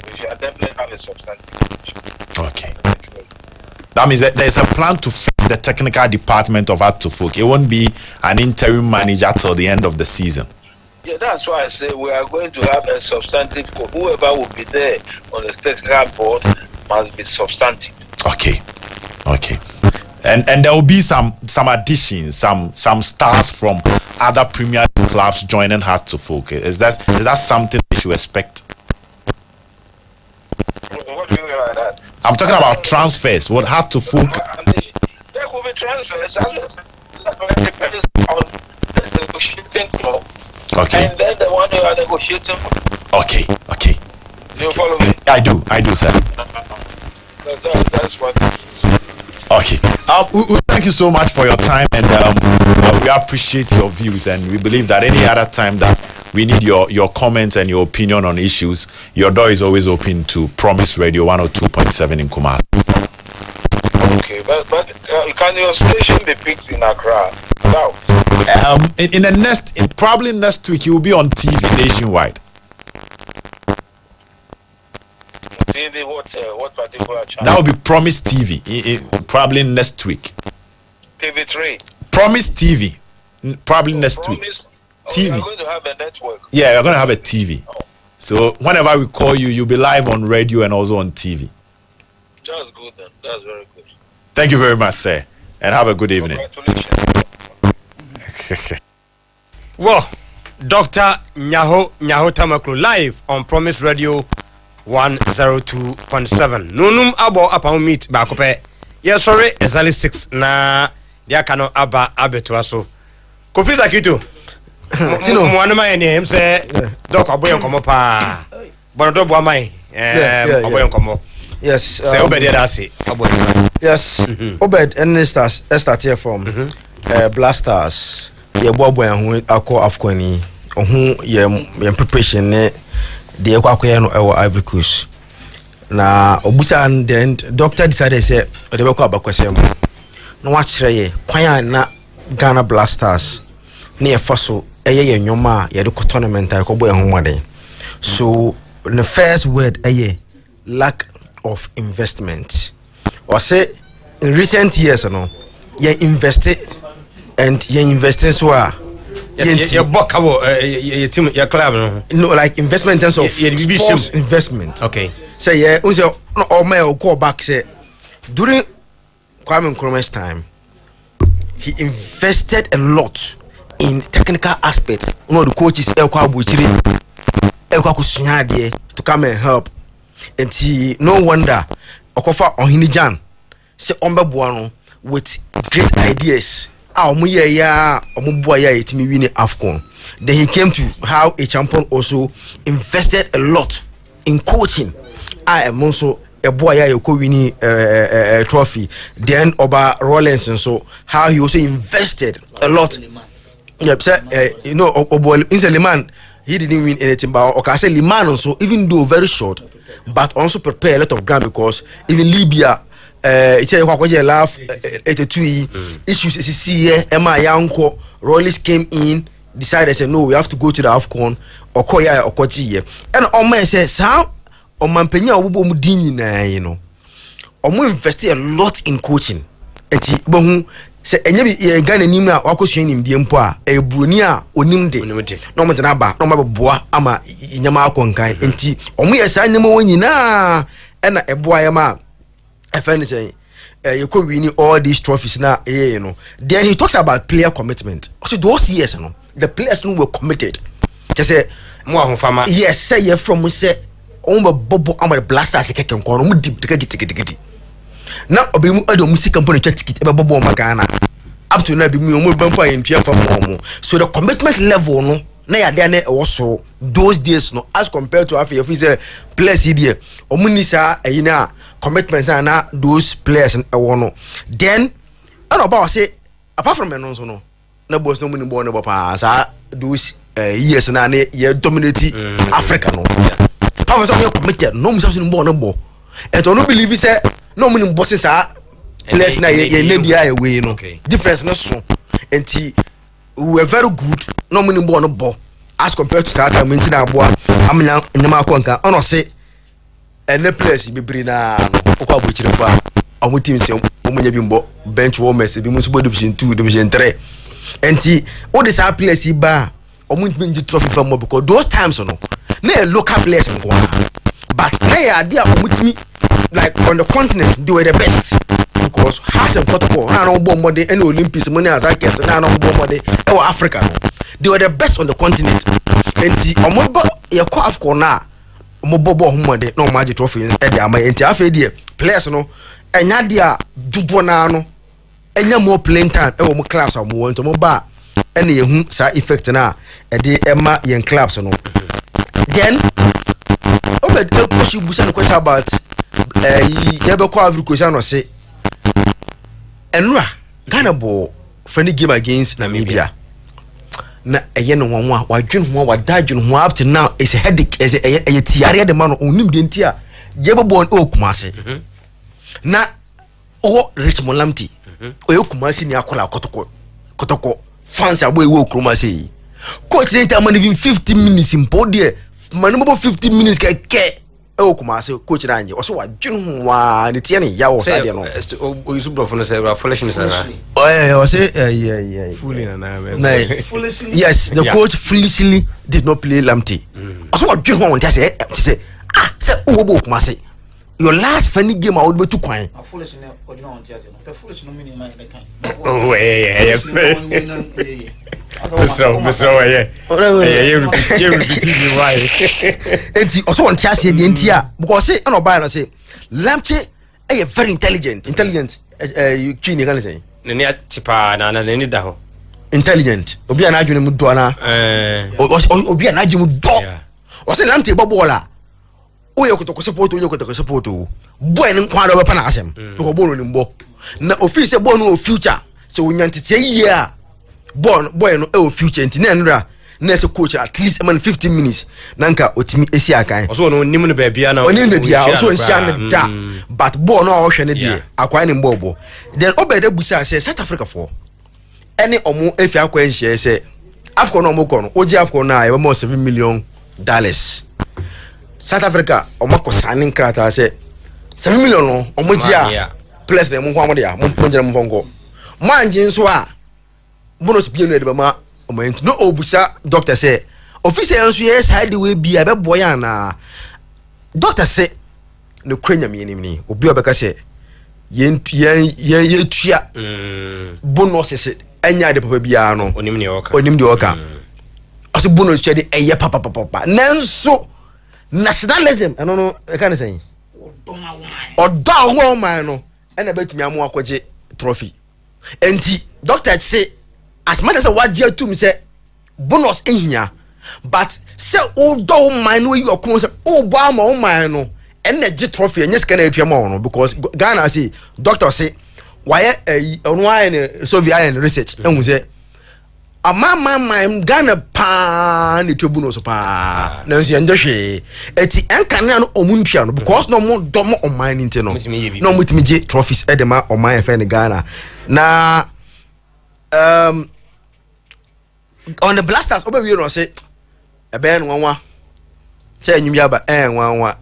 we shall definitely have a substantive coach. Okay. That means that there's a plan to fix the technical department of Heart to Folk. It won't be an interim manager till the end of the season. Yeah, that's why I say we are going to have a substantive coach. Whoever will be there on the technical board must be substantive. Okay. And there will be some additions, some stars from other Premier League clubs joining Heart to Folk. Is that something we should expect? What do you mean by that? I'm talking about transfers. What Heart to Folk? There could be transfers. That depends on the negotiating club. Okay. And then the one you are negotiating for. Okay. Do you follow me? I do, sir. That's what it is. Okay. We thank you so much for your time, and we appreciate your views, and we believe that any other time that we need your comments and your opinion on issues, your door is always open to Promise Radio 102.7 in Kumasi. Okay, but can your station be picked in Accra? No. Probably next week, you will be on TV nationwide. TV, what particular channel? That will be Promise TV, probably next week. TV3. Promise TV, probably next week. Promise. TV. We're going to have a network. Yeah, we're going to have a TV. So whenever we call you, you'll be live on radio and also on TV. That's good then. That's very good. Thank you very much, sir, and have a good evening. Congratulations. Well, Dr. Nyaho Tamaklo live on Promise Radio 102.7. Nunum abo apa meet bakope. Yes, sorry, exactly 6 na dia kano aba abeto so. Kofi Zakito. Tino Mwanuma ene him say doc aboyen komo pa. Bono bo amai. Aboyen komo. yes Say obedi da say aboyen. yes Obed and start here from Blasters ye bobo hu akọ afkwani ohun ye preparation ne de akwakoye no ewo Ivory Coast na obusa and then doctor decided say de be kwa abakwasem no wa kire ye kwan na Ghana Blasters ne ye faso eye nyoma ye de tournament ay ko boy hu modern. So the first word lack of investment. Or say in recent years no you invested and you investing so Your book your team your club no like investment in terms of sports investment. Okay. Say yeah, unse or may call back say during Kwame Nkrumah's time he invested a lot in technical aspect. No, the coaches Elkwa Buchiri Elkwa Kusunyade to come and help. And he no wonder Okofa Ohinijan say Ombebuano with great ideas. Win AFCON. Then he came to how a champion also invested a lot in coaching. I am also a boy winning trophy. Then Oba Rollins and so how he also invested a lot. Yep, you know, Liman he didn't win anything, but okay, I say Liman also, even though very short, but also prepare a lot of ground because even Libya. It's a laugh 82 issues see Emma Yanko Rollins came in, decided say no, we have to go to the AFCON or Koya or Kochi. And on man says how on Mampenya Wubo Mudini na you know. Omo invested a lot in coaching. Enti bohu say enye Ghana nim na wakosuan nim die mpo a e broni a onimde no mo tena ba no ma boa ama nyama akonkan enti omo yesa nyama wonyina e na eboa yama I find say you could win all these trophies now, you know. Then he talks about player commitment. So those years, you know, the players were committed. Just say more farmer. Yes, say you from say bobo am the blasters e keke nko no mu dip tikiti na obi mu ado music company twa ticket e bobo ma Ghana up to now be mu mo ban fa yentua fa mo so the commitment level no na ya de na e wo so those days no as compared to after you say players here omunisa ayina commitment na those players e wo no then and about say apart from no so no na boss no muni bo no pa sa those years na ne ye dominate Africa no Papa so you committed no musa so bo no bo and to no believe say no muni boss sa players na ye media away no difference no so enti we were very good no muni bo no bo as compared to start time na boa amnya nyama akwanka ono se ene players bibiri na okwa bochire ba omo team se omunya bi mbo bench warmers bi mu so division 2 division 3 enti all the side players ba omo nji trophy from mo because those times no na local players nko but na ya dia omo timi like on the continent they were the best because has and protocol na no bo mode any Olympics money as I guess na no bo mode e wa Africa no they were the best on the continent enti omo bo ye kwa Africa na omo bobo homode na omo agi trophy e dey ama enti afa dey players no enya dia dubo na no enya more playing time e wo mo class omo won to mo ba ene ye hu sa effect na e dey ema yen clubs no then obed e push busa no question about ye be kwa Africa question no say enra Ghana bo friendly game against Namibia na eye no won wa dwen ho wa dadwen ho up to now is a headache is a tiare de man onim de ntia je be bon o Kumasi na o Richmond Lamti o Kumasi ni akola kotoko fans abo ewo Kumasi coach dey tell man even 50 minutes in podium man no 50 minutes ke o Kumasi coach na anje o so wa dwen ho wa ne tie ne ya wo sa de no o yusu bro for say foolish ni sana o say yeah fooling na yes the coach foolishly did not play Lamti o so wa dwen ho won say say o bo Kumasi your last funny game I would be too quiet. Foolish no the foolish no meaning like that kind. Oh yeah. Mr. Yeah, repeat why. Enti also on tia say the entia because say no buy no say Lamche eh very intelligent you chini kan say ne atipa na ne da ho intelligent obi ana adwene mu do na obi ana adwene mu do o say Lamche bobola oye kotoko support boy ni kwa do be pa na asem ko bono ni mbo na office boy no future so unyantete year boy no e future nti na nra na se coach at least man 15 minutes nanka otimi esi akan so no nim no ba bia na onim no bia so nsia ne da but boy no hwe ne die akwan ni mbo then obeda busa say South Africa for any omo efi akwan nhye say Afcon no mo kono oji Afcon na e mo $7 million South Africa omako signing krata say 7 million no omojia plus dem nko amode ya mo njere mo fonko manje nso a bonus bi no de ma omantu no obusa doctor say officer nso yes hide way bi abeboya na doctor say no krenya mi ni obi obeka say ye tua bonus say anya de papa bia no onim de oka aso bonus chede eye papa nanso nationalism I don't know can say odo man no na betimi amu akoje trophy enti doctor say as much as what je to me say bonus ehia but say odo man no you come say o ba ma o man no na je trophy enye sika na atwa ma no because Ghana say doctor say why onu ayen Soviet research ehun say ama Ghana pa ne tobu no so pa na nso enje hwe eti enkane no omuntua no because no mo domo oman ni nte no no mutimi je trophies edema oman efe ne Ghana na on the Blasters oba wi no say ebe no nwanwa say enyum yaba nwanwa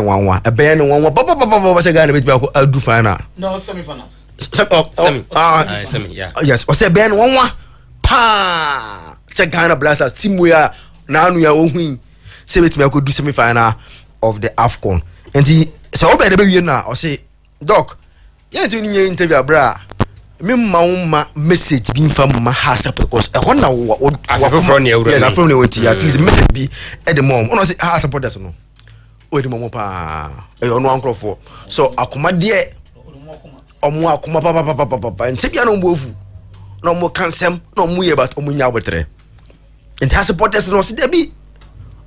nwanwa ebe no nwanwa baba say Ghana beti ba adu final No semi-finals. Semi, yeah. Yes, o se ben wonwa pa se Ghana Blasters team we are na anu ya ohun se betimi akodu semi final of the Afcon. And the so obe de be wi na o se doc ye nti ni interview bra me ma message bi mfa ma ha support because e ho na afefo from the yes afefo na wonti at least message bi e the mom ono say ha supporters no o di mom pa e ono ankrofo so akoma de omo akoma papa nche bia no mbofu no mo kansem no mo ye but omo nya abotre enti ha supporters no se de bi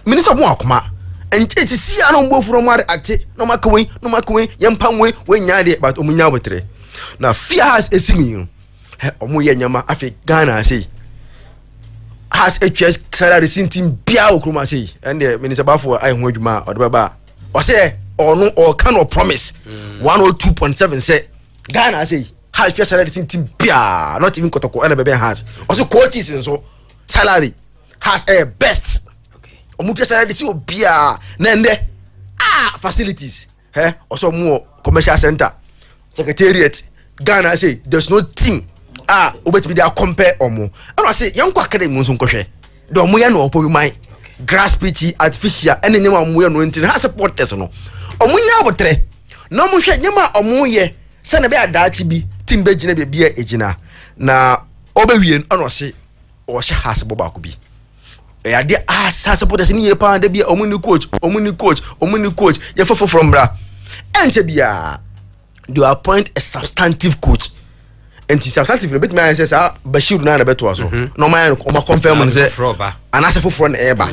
minister mo akoma enti ti si ano mbofu no mo react no makwe yempamwe we nya de but omo nya abotre na fear has esimi omo ye nyama afi Ghana say has HS salary sintin bia okroma say and the minister bafo ai ho adwuma odebaba o say onu or can or promise 102.7 say Ghana say has HS salary sintin bia not even kotoko and bebe has also coaches so salary has a best okay omo salary see obia na nde facilities also more commercial center secretariat Ghana say there's no team obeti be compare omo and I say yanko academy mo so nkohwe de omo ya no opo bi grass pitch artificial ene nyama omo ya no ntin ha supporters no omo nya abotre na omo hwe nyama omo ye se na be adachi bi team be gina be bia ejina na obewie no say o hye has boba ko bi ya de supporters ni ye pa de bia omo ni coach ye fofo from bra enche bia they appoint a substantive coach and the substantive no bit me say say Bashir na beto aso no man o confirm say anase foforo na eba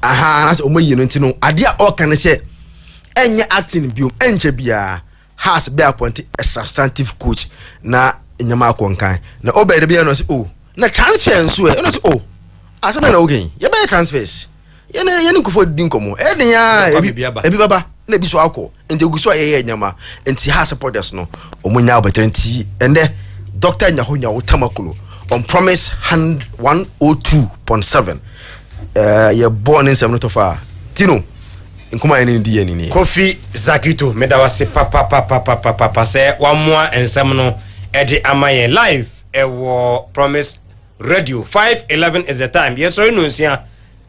anase o mayi no ntino ade a o kan say enye acting biom enche bia has be appoint a substantive coach na nyama akonkan na obede bia no say oh na transfer nso e no say oh asema na ogen ye be transfers ye ne nkofo din komo e den ya ebi baba na bi so akọ enti oguso aye nyama enti ha supporters no omunya obetrenti ende Dr. Nyahonya Utamakulu on promise 102.7 you're born in 7 far tino nkuma ene ndi ye ni Kofi Zakito medawase papa se wamwa ensem no ede amaye live ewo promise radio 5:11 is the time yes so no sia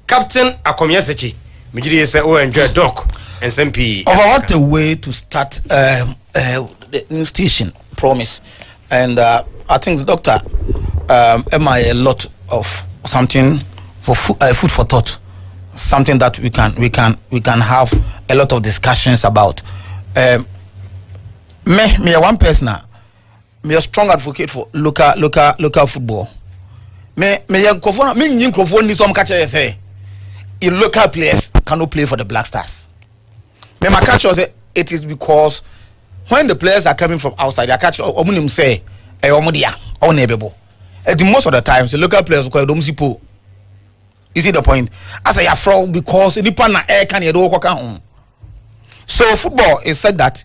Captain Akomyesechi mijiri se o enjoy doc SMP what a way to start the new station promise and I think the doctor am I a lot of something for food for thought, something that we can have a lot of discussions about. Me one person me a strong advocate for local football. Me ni some catch say in local players cannot play for the Black Stars. Me my catch say it is because when the players are coming from outside, they catch omunim say omudia or nebebo. At most of the times, the local players call them sipo. You see the point? As I afro because any partner air can you do home. So football is said that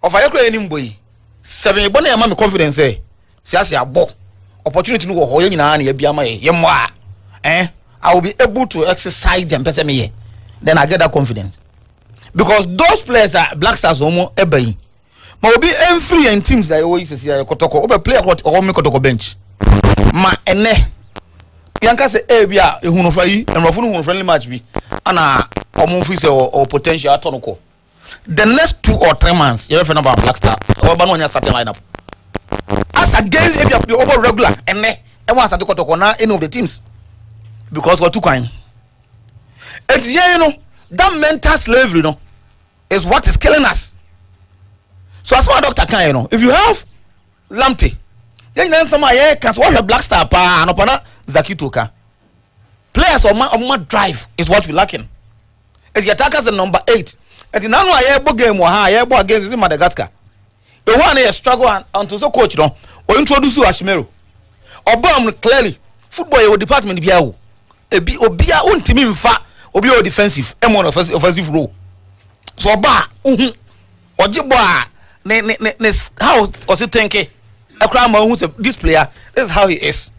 of a any boy 7 bonne am confidence say see abo opportunity no ho yina na bia ma yemwa I will be able to exercise and person me then I get that confidence because those players are Black Stars omo ebai ma obi free and teams that always say kotoko obe player what or me kotoko bench ma ene yanka say bia ehunu fa yi enrofo no friendly match bi ana omo fi say or potential atonoko the next 2 or 3 months you refer about Black Star or ba no nya starting lineup as against bia over regular ene e wan start kotoko na any of the teams because what too kind and you know that mental slavery no is what is killing us. So as my doctor can, you know, if you have Lamptey, then some can watch a Black Star pa and upon Zakito ka. Players of my drive is what we're lacking. As the attackers in number 8. And now I game against Madagascar. The one is struggle until so coach no or introduce you Ashimero. Or bomb clearly football department biawo. Obia untimi mfa obi o defensive one offensive role. So ba ojibo ne how was it thinking akrama who say this player this is how he is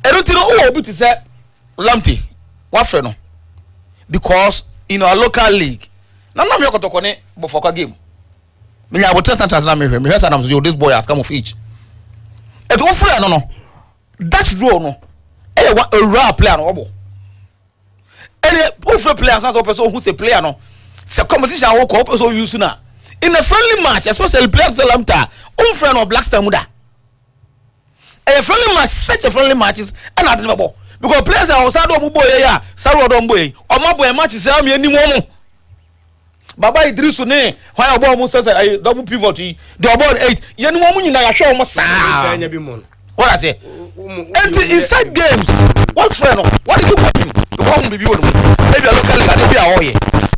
I don't know obi to say Lamptey what friend no because in our local league na me kotoko ne bofoka game me nya botre central na me hear say this boy has come of age et o free no that role no a raw player no obo any o free player so person who say player no se competition wo ko person use na in a friendly match especially players Lamptey o friend of Black Star muda a friendly match, such a friendly matches, and not the because players are also do boy ya, Saro don boy, or my boy matches am any moment. Baba Idrisu ne, why about Musa said I double pivot, the about 8. Yen woman in a show must what I say? Empty inside games. What friend? What did you call him? The home review. Maybe a local maybe a way.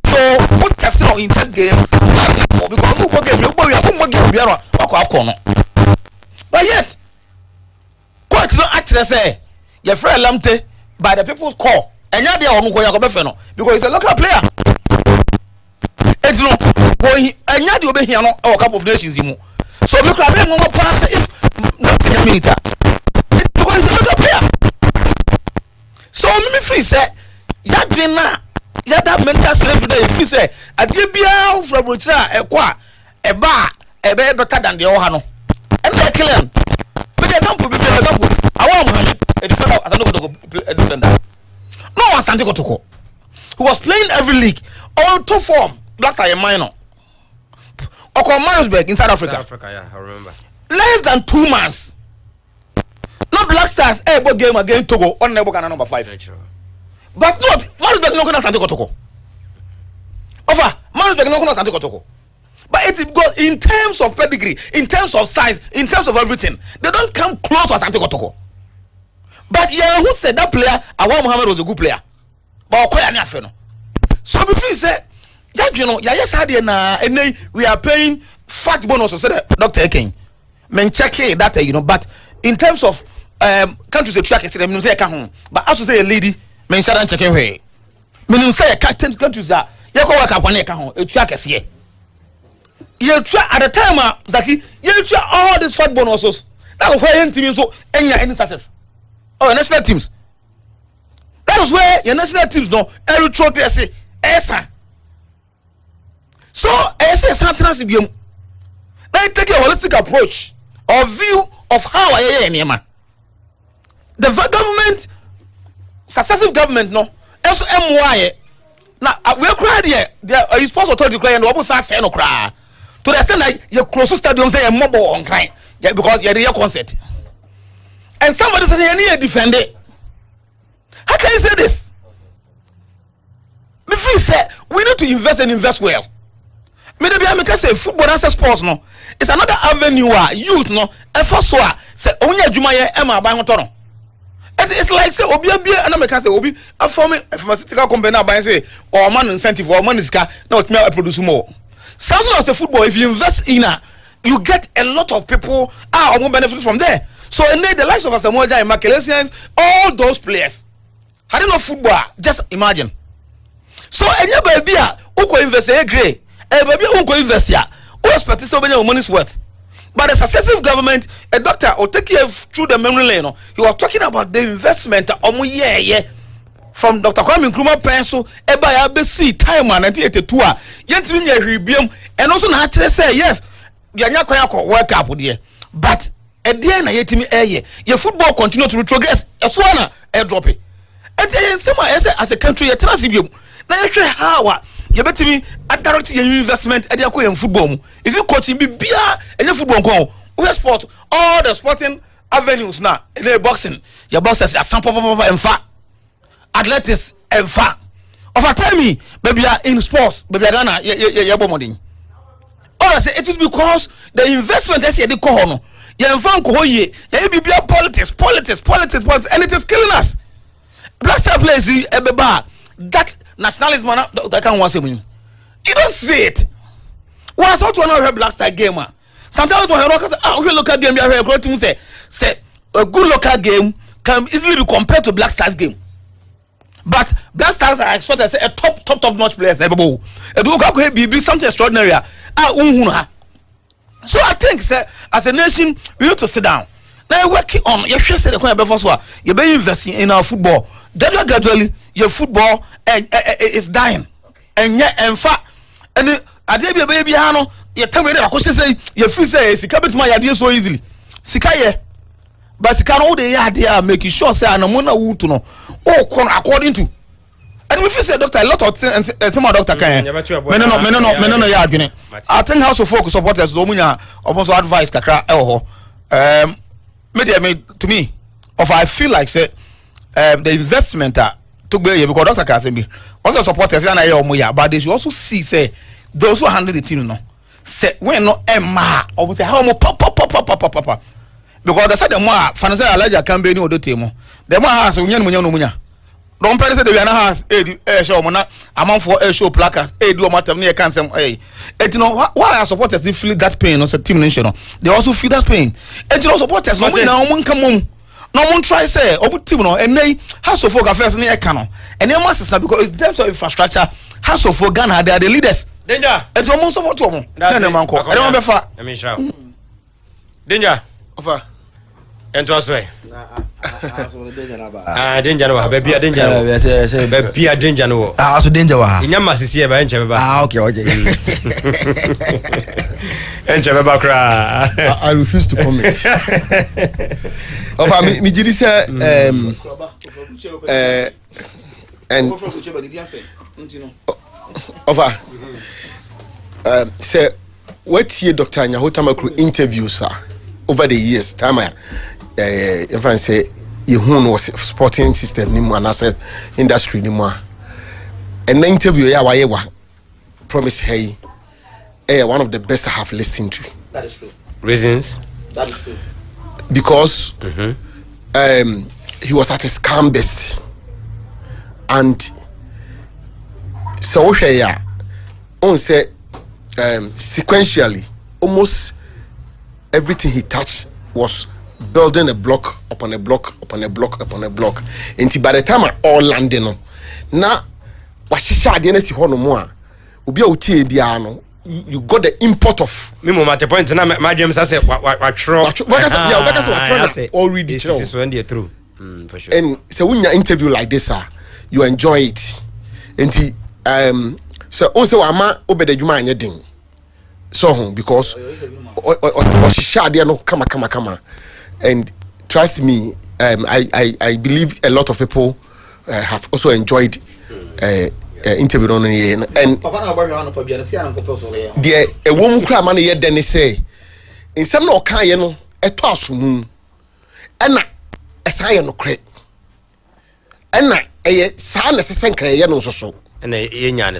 So what testing on inside games? Because who game you boy who game we are corner. But yet, quite no actually say your friend Lamte by the people's call. And you're there on Mukoya because he's a local player. It's no going and you're the here or a couple of nations. So look at me, no pass if nothing a minute. It's because he's a local player. So me free say, ya drina, ya that mental slavery there. Free say, a dear beer from Rutra, a qua, a bar, a better than the Ohano. And they're killing. But example, I want a defender, I don't know a defender. No one Santiago Toko, who was playing every league, all top form. Blacks are a minor. Oko Marisburg in South Africa. South Africa, yeah, I remember. Less than 2 months. Not Black Stars ever game against Togo on Nebukana number 5. But not Marisburg no gonna Santiago Toko. Over Marisburg no gonna Santiago Toko. But it goes in terms of pedigree, in terms of size, in terms of everything. They don't come close to Santiago Toko. But yeah, who said that player? Awa Muhammad was a good player. But Okoya ni afeno. So before he said, you know, yes, and we are paying fat bonus. So the Dr. King, men check that you know. But in terms of countries, a track is say home. But as to say a lady, men shouldn't check away. Meaning say a captain countries are you go work up one home. A track is here. You try at the time, Zaki. You try all these fat bonuses. That's where any team so any success. Oh, national teams. That is where your national teams know every trophy. I say, esa. So, I say sometimes if you take a holistic approach or view of how I am. The government, successive government, no, also MY. Now, we're crying here. You're supposed to tell the client, what say no cry. To the extent that your closest stadium say a mobile on crying because you're your concert. And somebody says you need to defend it. How can you say this? Me free say we need to invest and invest well. Me dey be say football and sports no. It's another avenue youth no. And for so say only adwuma ye e ma ban hoto no. It's like say obi abia and make say obi form a pharmaceutical company na ban say or man incentive or man sika na otime produce more. Something as the football if you invest in you get a lot of people who benefit from there. So the likes of Asamoah and Makelesians, all those players. Had enough football, just imagine. So any baby who invest a grade, a baby who invest here, who expect so many money's worth. But a successive government, a doctor will take you through the memory lane. He was talking about the investment from Dr. Kwame Nkrumah pencil, by ABC time and 1982. And also now say yes, you're not going to work up with you. But at the end, I hate me your football continue to retrogress. A swana air drop it. And then someone as a country, a transibium. Now you try how you bet me at direct your investment at your football. Is it coaching be beer and your football go? We sport all the sporting avenues now. In the boxing, your bosses are some papa and fat. Athletics and fat. Of a time me, baby are in sports, baby are gonna money. All I say it is because the investment that's the corner. You found Koye, politics, and it is killing us. Black Star plays that nationalism that can want to win. You don't see it. Once I want to Black Star gamer. Sometimes when I look at game, you hear great things say a good local game can easily be compared to Black Stars game. But Black Stars are expected to say a top notch players. It will be something extraordinary. So I think as a nation we need to sit down. Now you're working on your share the before so you're being investing in our football. Gradually your football is dying. And yet in fact and I did be baby hano you tell me that say you free say sika bet my idea so easily. Sika ye but sika all the idea making sure say anamona wu to no according to and we feel say doctor a lot of things and my doctor can no ya adwene I think House of Folk supporters do munya almost advice kakra to me, of I feel like say the investment took be because Dr. Kasembi also supporters and I but they should also see say those who handle the team no say when no Emma or say how more pop because they said the more financial allergy campaign or the team the more has no don't pay say the has show mona amount for show placards do matter near cancer you know why our supporters they feel that pain as a team nation they also feel that pain and you know supporters no now come on no one try say team no and they has of folk affairs near canon and they must because in terms of infrastructure has of folk Ghana they are the leaders danger it's almost of what one that's man call I don't remember let me shout danger over and also danger no baby danger baby danger no so danger wa inyama sisi e ba enche beba okay enche beba kra I refuse to comment. Of me did say and over say what here Dr. Nyahota Makru interviews over the years time if I say you was sporting system ni mu anase industry ni mu and the interview ya wa promise hey one of the best I have listened to. that is true reasons that is true because he was at his calm best and so on say sequentially almost everything he touched was building a block upon a block upon a block upon a block until by the time I all landing no na washisha ade na si ho no mo a obi a utie bia no you got the import of me mo mate point na my dream say wa tro already this is when they through for sure and so when you interview like this you enjoy it until so also ama obedadwuma anya din so because washisha ade no kama and trust me I believe a lot of people have also enjoyed interview on here and the a woman cry man here then say in some no kan ye no eto asomu ena esan no kre ena eye sa na sesen kan ye no so ena ye nya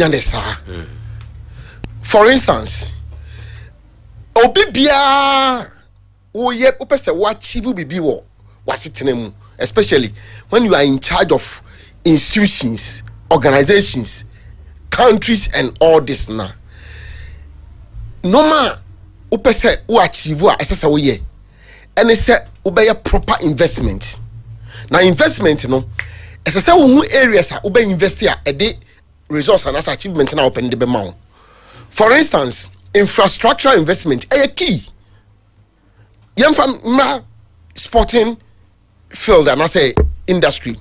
ne sa for instance obibia oye opese wa achieve bibi wo wasitenemu especially when you are in charge of institutions, organizations, countries and all this na normal opese wo achieve a esese wo ye ene se obey proper investment na investment no esese wo hu areas a obey invest a ede resource and as achievement na open de be ma. For instance, infrastructural investment a key yemfa sporting field and I say industry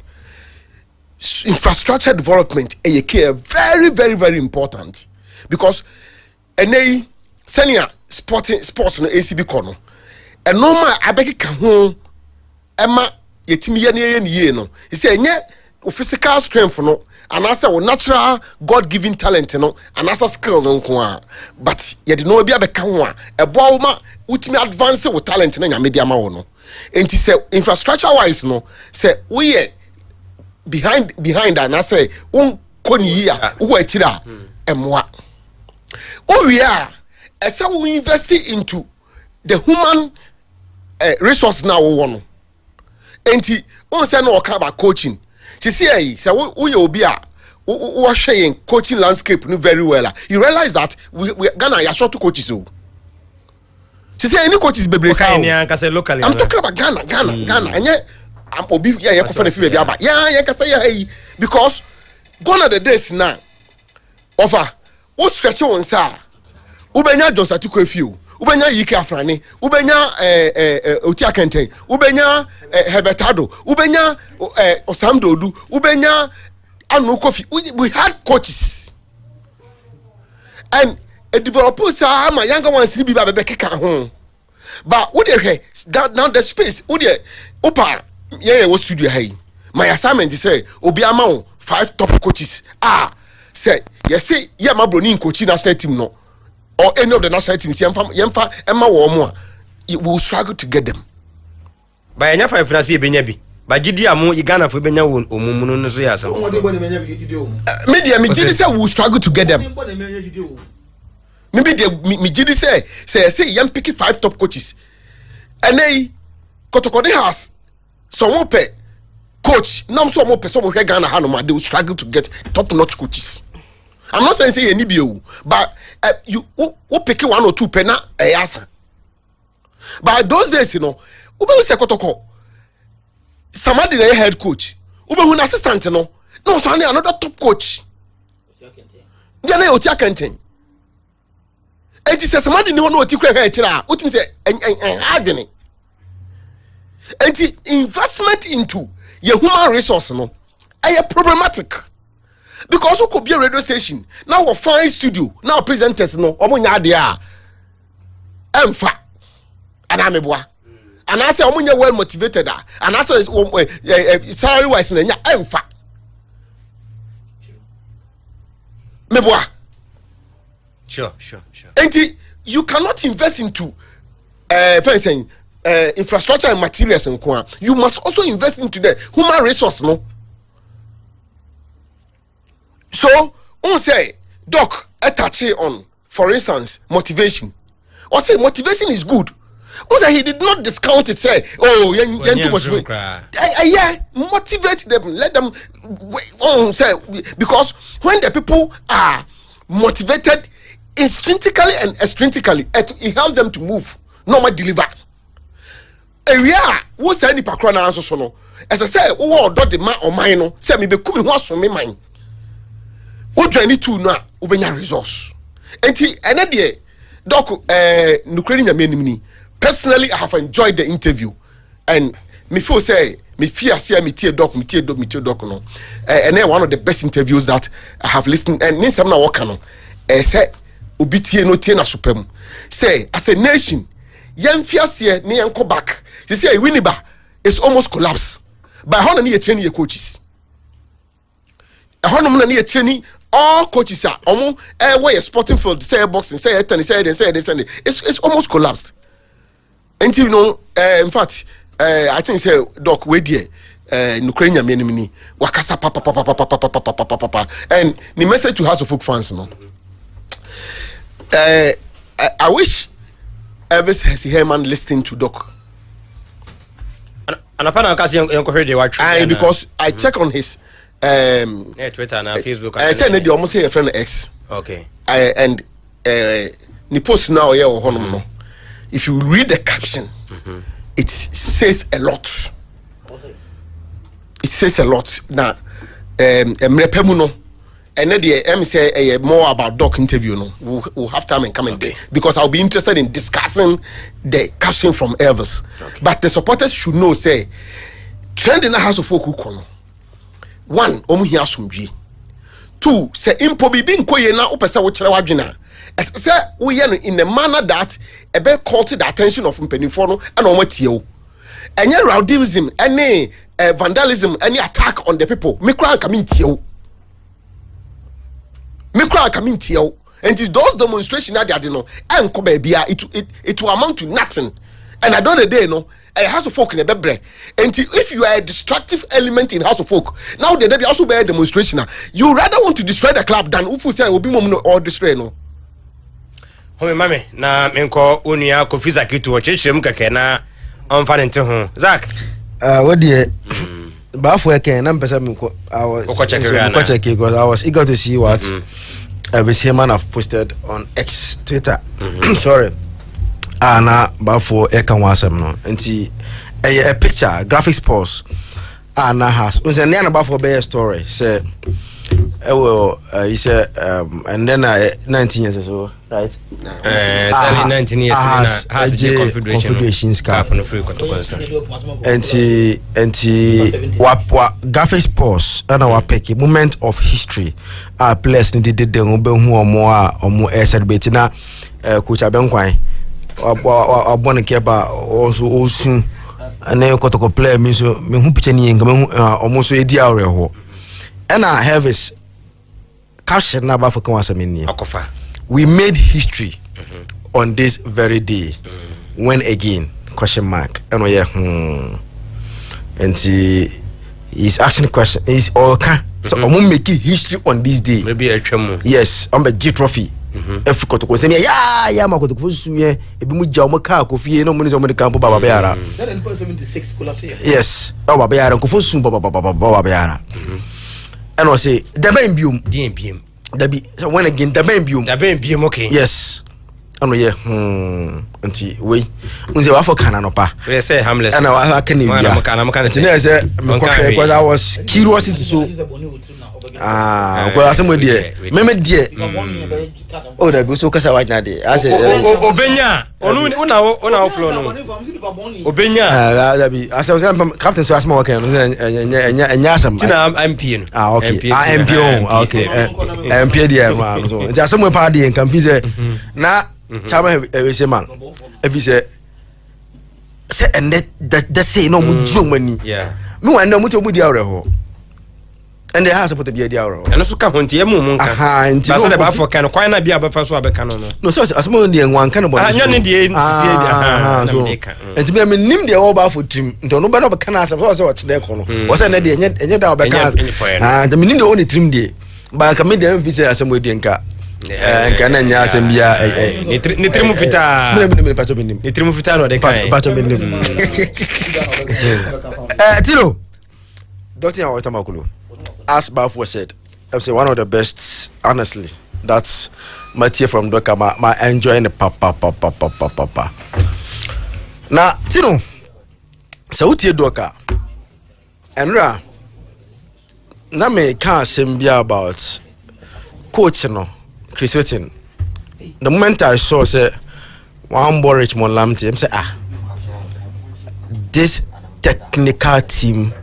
infrastructure development a key very very very important because any senior sports no ACB kono and normal abeki ka ho ema yetimi ye no he say nye physical strength no and as a natural God given talent no and as a skill no nko but ye de no bi abeka ho a ebo ma ultimate advance with talent no nya media ma wo no enti say infrastructure wise no say we behind and I say un koni ya wo akira emwa o we are as we invest into the human resource now wo no enti on say no ka ba coaching see say we obi a we share coaching landscape no very well you realize that we Ghana ya short coaches so she say any coaches bebre say locally I'm talking about Ghana and I'm obi ya ko fa na fi be aba ya ka say hey because gone are the days now offer wo stretch won sa ubenya Johnson Atuku Efio ubenya Yike Afrani ubenya Oti Akenten ubenya Hebertado ubenya Osamdodu ubenya Anu Kofi we had coaches and a developer sa ma younger ones bi ba be keka ho but wo dey now the space wo dey opa ye wo studio hai my assignment is say obi ama 5 top coaches say yes say ye ma broni coach national team no or any of the national teams yemfa emma wo mo we will struggle to get them ba enya 5 na se benya bi ba gidi amu Ghana fo benya won omumunu no so ya asam media me gidi say we struggle to get them maybe me gidi say yam pick 5 top coaches and they Kotokode has some pay coach now some more person who Ghana Hanoma they will struggle to get top notch coaches. I'm not saying say any bio, but you pick 1 or 2 penna a answer. But those days, you know, ube say Kotoko somebody the head coach, ube who assistant, you know, no so another top coach. They na Otia Kenten. And he says somebody no know tikwe head chira, which means agony. And the investment into your human resource no are problematic because who could be a radio station now a fine studio now presenters no omunya dia emfa anameboa and I say omunya well motivated and I say salary wise na nya emfa meboa sure and you cannot invest into for saying infrastructure and materials and you must also invest into the human resource no so on say doc attach on for instance motivation or say motivation is good on say he did not discount it say oh too much yeah motivate them let them on say because when the people are motivated intrinsically and extrinsically it helps them to move normal deliver area wo say ni pakro na anso so no ese say wo do de ma oman no say me be kumi ho aso me man wo dwani tu no a wo benya resource enti ene de doc nukreni nyame ni personally I have enjoyed the interview and me feel say me fear say me tie doc no and one of the best interviews that I have listened and nin sam na wo ka no say obi tie no tie na sopam say as a nation yemfiase ne yenko back you see Winneba is almost collapsed by how many training coaches how many training all coaches are almost where sporting field say boxing say tennis say it's almost collapsed and you know in fact I think say doc we there Ukraine menini wakasa papa and the message to House of Folk fans no I wish Elvis Hesi Herman listening to doc and apana kasi yon heard the watch because I check on his Twitter and Facebook I said they almost say a friend X okay and ni post now here or honom no if you read the caption it says a lot now mrepemu no and then the say more about doc interview no we'll have time and come in there because I'll be interested in discussing the caption from Elvis but the supporters should know say trend in the House of Folk no one omu hia asomdwe two say impo bibi nkoye na opese wo kire wadwena say wo ye no in a manner that ebe caught the attention of mpanifo no and omo tie wo enye rowdyism any vandalism any attack on the people me kra come in tie wo and those demonstrations that they are no enko ba bia it will amount to nothing and at the end of the day no a House of Folk in a bebre and if you are a destructive element in House of Folk now there be also be a demonstration you rather want to destroy the club than ufu say obi mom or destroy no home mame na menko onua Kofiza Kitu o chechirem keke na onfa nte ho Zak what the bafo eken na mpesa menko I was check because I was eager to see what Elvis Herman have posted on X Twitter sorry na bafo eka wasem no enti a picture graphics pause na has unse na bafo be story say he said and then 19 years or so right 19 years has the confederations cup no free kotokonsa enti what graphics pause na wa pick moment of history players need did dem obehu omo celebrate na coach Abenkwan abone keba also osun ane kotoko player mi so me hu picture ni nka me hu omo so edi awre ho na Elvis caption na ba for kan wasem akofa we made history on this very day when again question mark ɛno yɛ nti he's asking question is okay so omo make history on this day maybe atwam yes on the G trophy every kotoko say ya ma kotoko suye ebi mu ja omo ka kofie no mo ni so mo de campo baba yara that is 76 collapse yes baba yara kofo sun baba yara and I say the ben biom DMPM dabi so when again the ben biom okay yes ano ye nti we unse wa for kana no pa we say harmless and I can you I'm kind of say me because I was curious into so because some dey me dey oh da go so kasa wa na dey I say obenya ona flow no obenya da bi I say captain so asma okay no enya asam tina MP no okay MP okay MP dey no so nti asem we pa dey kan fi say na chama we say man if say and that say no mu jo mani yeah me wan na mu to mu di awre ho and the house put the idea around and so ka honti e mu nka ba so the ba for kan kwan na bia ba fa so abeka no no so asmo ndi enwan kan bo anya ne die nsie dia so enti me nim de wo ba for tim nto no ba no beka na asem so what de ko no wo say na de enye da obeka de me nim de woni trim de ba ka me de mfi say asem die nka nka na nya asem bia ni trim fita me pato benim ni trim fita no de kan pato benim tilo Dr. Awatamakulu as Bafo said, I'm saying one of the best, honestly. That's Mathieu from Doka, my enjoying the papa. Now, Tino, so what you Doka? And Ra, now me can't say about coach, no, Chris Whitton. The moment I saw, say, one boy Richmond Lamte, I'm saying, this technical team,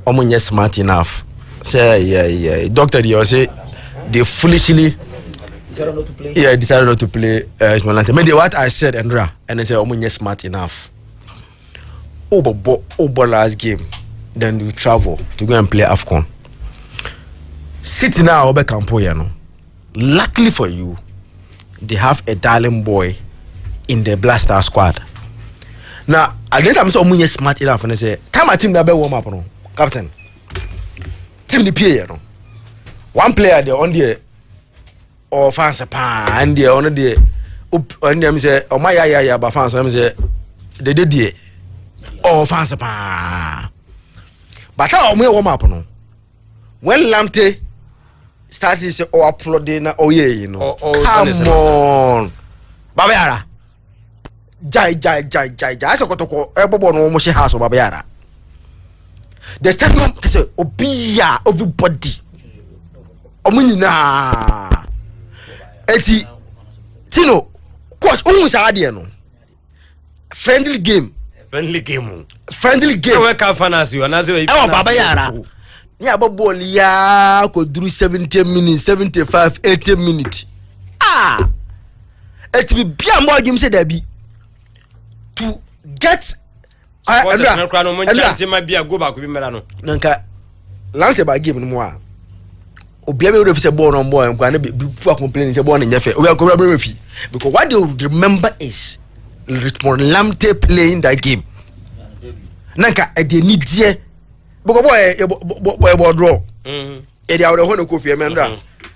I'm smart enough. Say yeah. Doctor, you say they foolishly decided not to play. Yeah, decided not to play. Maybe what I said, Andra, and they say, "Oh, smart enough." Over last game, then you travel to go and play AFCON. Sitting now, Obe Campo, you know. Luckily for you, they have a darling boy in the Blaster squad. Now, I didn't have so smart enough, and they say, "Come at team that be warm up, no, captain." Team the player, no. One player there on the or fans and the on the and them say, oh my yeah, but fans them say they did the or fans but how me warm up no. When Lamte started say oh uploading oh yeah you know come on Babayara jai I saw kotoko ebobo no mo she house Babayara. The stadium say obia everybody omunina eti tino coach unsa ade no friendly game we ka fantasy wana say Baba Yara ni abobol ya ko duru 70 minutes 75 80 minutes eti bi bia mo adwum say da bi to get nanka lante ba game no mo a obia be refi say ball no boy nkwa na be pu complain say ball no nyefe obia ko be refi because what they remember is Richmond Lamte playing that game nanka e dey need there because boy draw e dey out ho no Kofi Emendra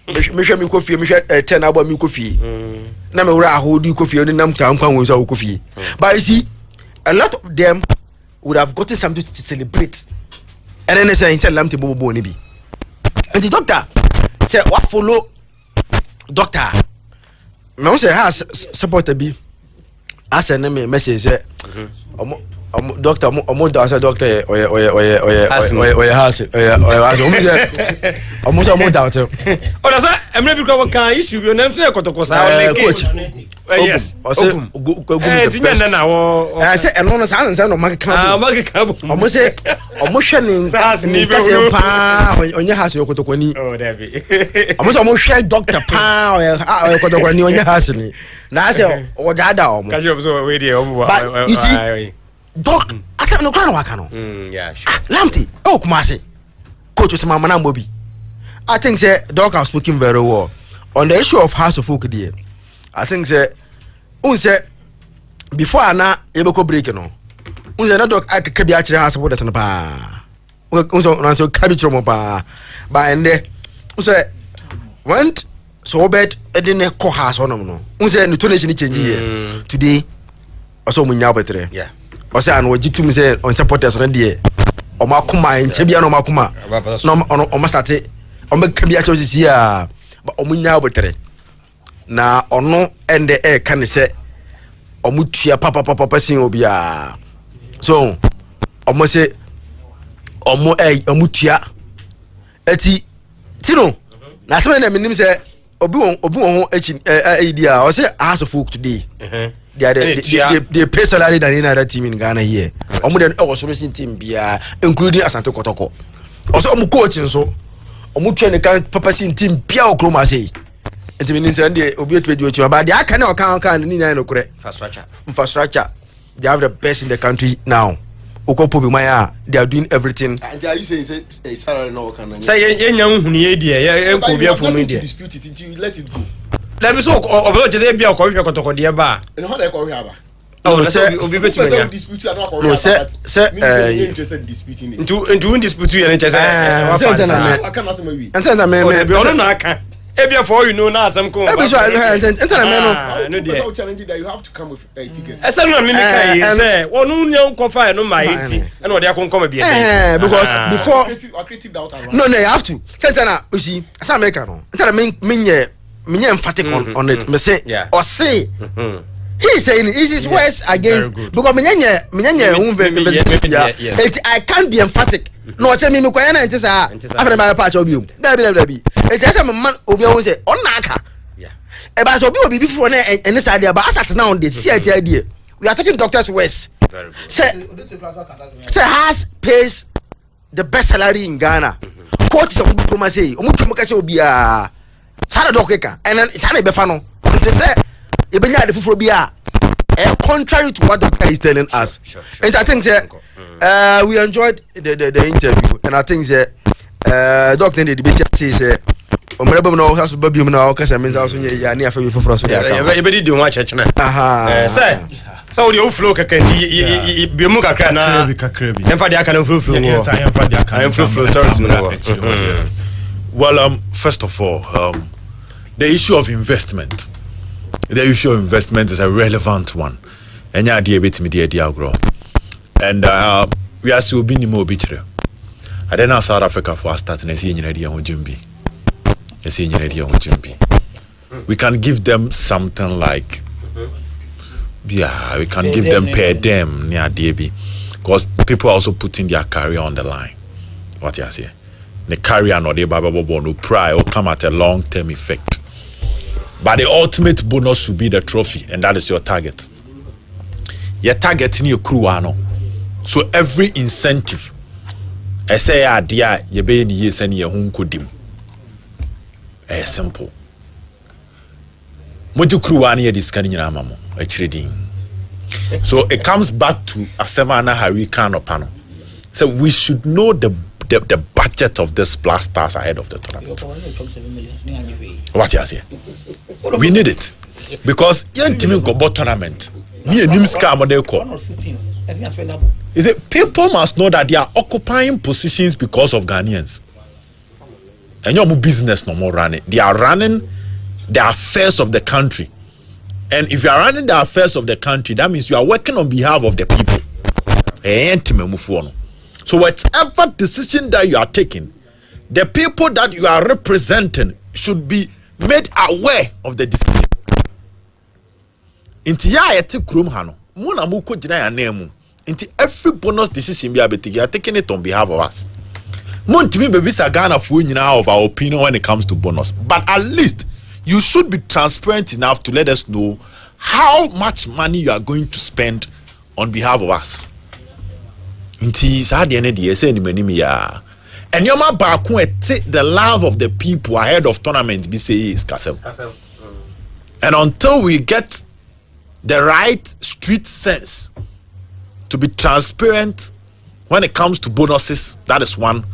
me hwe mi Kofi me hwe 10 aba mi Kofi na me wura ahodi Kofi ni nam ta nkwa won so Kofi but you see a lot of them would have gotten something to celebrate. And then they say, Lamte Bobo Nibi. And the doctor said, what follow doctor? No, say, has support to be. I send them a message, doctor, doctor, doctor, or house, almost doubt. Oh, that's it. I'm not because can issue your name, coach. Yes. I said, I said, and on a sound of my camp. Almost say, almost shining on your house, your Kotokoni. Oh, Debbie. Almost share Dr. Pow or Kotokoni on your house. Now I say, or Dada. But you see, Doc, I said, no crown, Wakano. Yeah, sure. Lamte, oh, Kumasi. Coach was Mamma Mobi. I think, say, Doc has spoken very well on the issue of House of Folk. I think say before ana yebeko break no unse na doc akeka bi akire ha support no pa unse na so ka bi chiro mo pa ba ende unse went so bed edine ko ha so no unse ni donation ni change here today also munya betre yeah ose an wajitum say on supporters no de o makoma enche bia no makoma no o mastate o meka bia cho sisi a o munya betre na ono ende e kan se o mutua papa sin obia so o mo se o mo o mutua eti tino na se na minim se obi won ho echi idea o say house of folk today they pay salary than any other team in Ghana here omo den e was racing team bia including Asante Kotoko o say omo coach nso omo tua ne kan papa sin team bia o kroma say enti minim se ndie obi etu etu ba dia aka na o kan ni nyan no kure infrastructure they have the best in the country now Okopo Maya, they are doing everything. And are you saying say salary no can? Say ye nyam hunu ye die ye enko bia for me die. Dispute it until you let it go. Let me so oblo je say bia ko hwe kotoko de ba. And how they call hwe aba? Oh, say obi betu me. Dispute and not no say interested in disputing it. Into dispute you say I can ask me. Enter me be ono na aka. Ebia for you know na asem ko. Ebi so enter me No dey. So challenge that you have to come with figures. Esa no me kai say wonu nya nko fa no ma enti. E na ode akon come be e because before creative doubt around. No, you have to. Enter na you see, asa make no. Enter me emphatic on it. Me say or say he saying is his words against because me I can't be emphatic. No, tell me me kwaya na ntisa after my patch obium. Dabi. It is a man obium say on naka. Yeah. E ba so obi before na any side there but as at now the CIT idea. We are taking doctors west. Very good. Say has pays the best salary in Ghana. Coach is a diploma say omutumaka say obia. Sada dokeka and then it's be fa no. Say e benya de fufuro bia contrary to what doctor is telling us. And I think we enjoyed the interview and I think doctor the debate says omerebe no house baby na o kasa menza so nye ya ni afa bi fufuro so ya e be di ho a church na say so the flow kakanti bi mu kakra na Kakrebi. emfa dia kana flow Yes, I am for the account. flow stories no. Well, first of all, the issue of investment. The issue of investment is a relevant one. And yeah, dear bit me dear grow. And we are still being more bitter. I then South Africa for starting a senior idea on Jimby. A senior idea on Jimby. We can give them something like we can give them per them near DB. Because people are also putting their career on the line. What you say? The career no they no pride or come at a long-term effect. But the ultimate bonus should be the trophy, and that is your target. Your target in your crew ano. So every incentive, I say idea you be in years and your home could simple. Moju crew ani this can mamo a trading. So it comes back to Asemana Harry Kano panel. So we should know the budget of this Blasters ahead of the tournament. What you say? We need it because young team go tournament. Is it people must know that they are occupying positions because of Ghanaians. And your business no more running. They are running the affairs of the country. And if you are running the affairs of the country, that means you are working on behalf of the people. So whatever decision that you are taking, the people that you are representing should be made aware of the decision. Inti ya eti krom hano, muna muko jina ya nemu. Inti every bonus decision we are taking it on behalf of us. Montimi bebisa Ghana for now of our opinion when it comes to bonus. But at least you should be transparent enough to let us know how much money you are going to spend on behalf of us. Inti sa de ene de say ni manimi ya. And your man back the love of the people ahead of tournament be say is Kasem. And until we get the right street sense to be transparent when it comes to bonuses, that is one.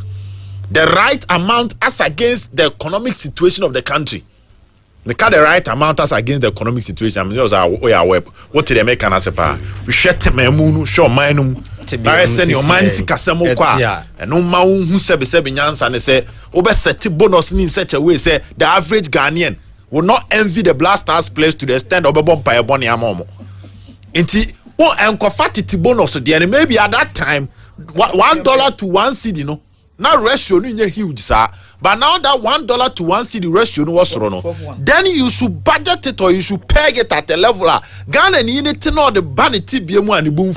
The right amount as against the economic situation of the country. They cut the right amount as against the economic situation. I mean, those are aware. What did they make an asepa? We shut them a moon, show minum. I send your man si kasamo kwa. And no man who said nyans and they say, over set bonus in such a way, say the average Ghanaian will not envy the Black Stars players to the extent of a bomb by a bonny amomo. Inti, oh, and quafati bonus again. Maybe at that time, $1 to 1 cedi, no. Now ratio is huge, sir. But now that $1 to 1 cedi ratio was wrong. Then you should budget it or you should peg it at a level. Ghana need to know the vanity BMO and the boom.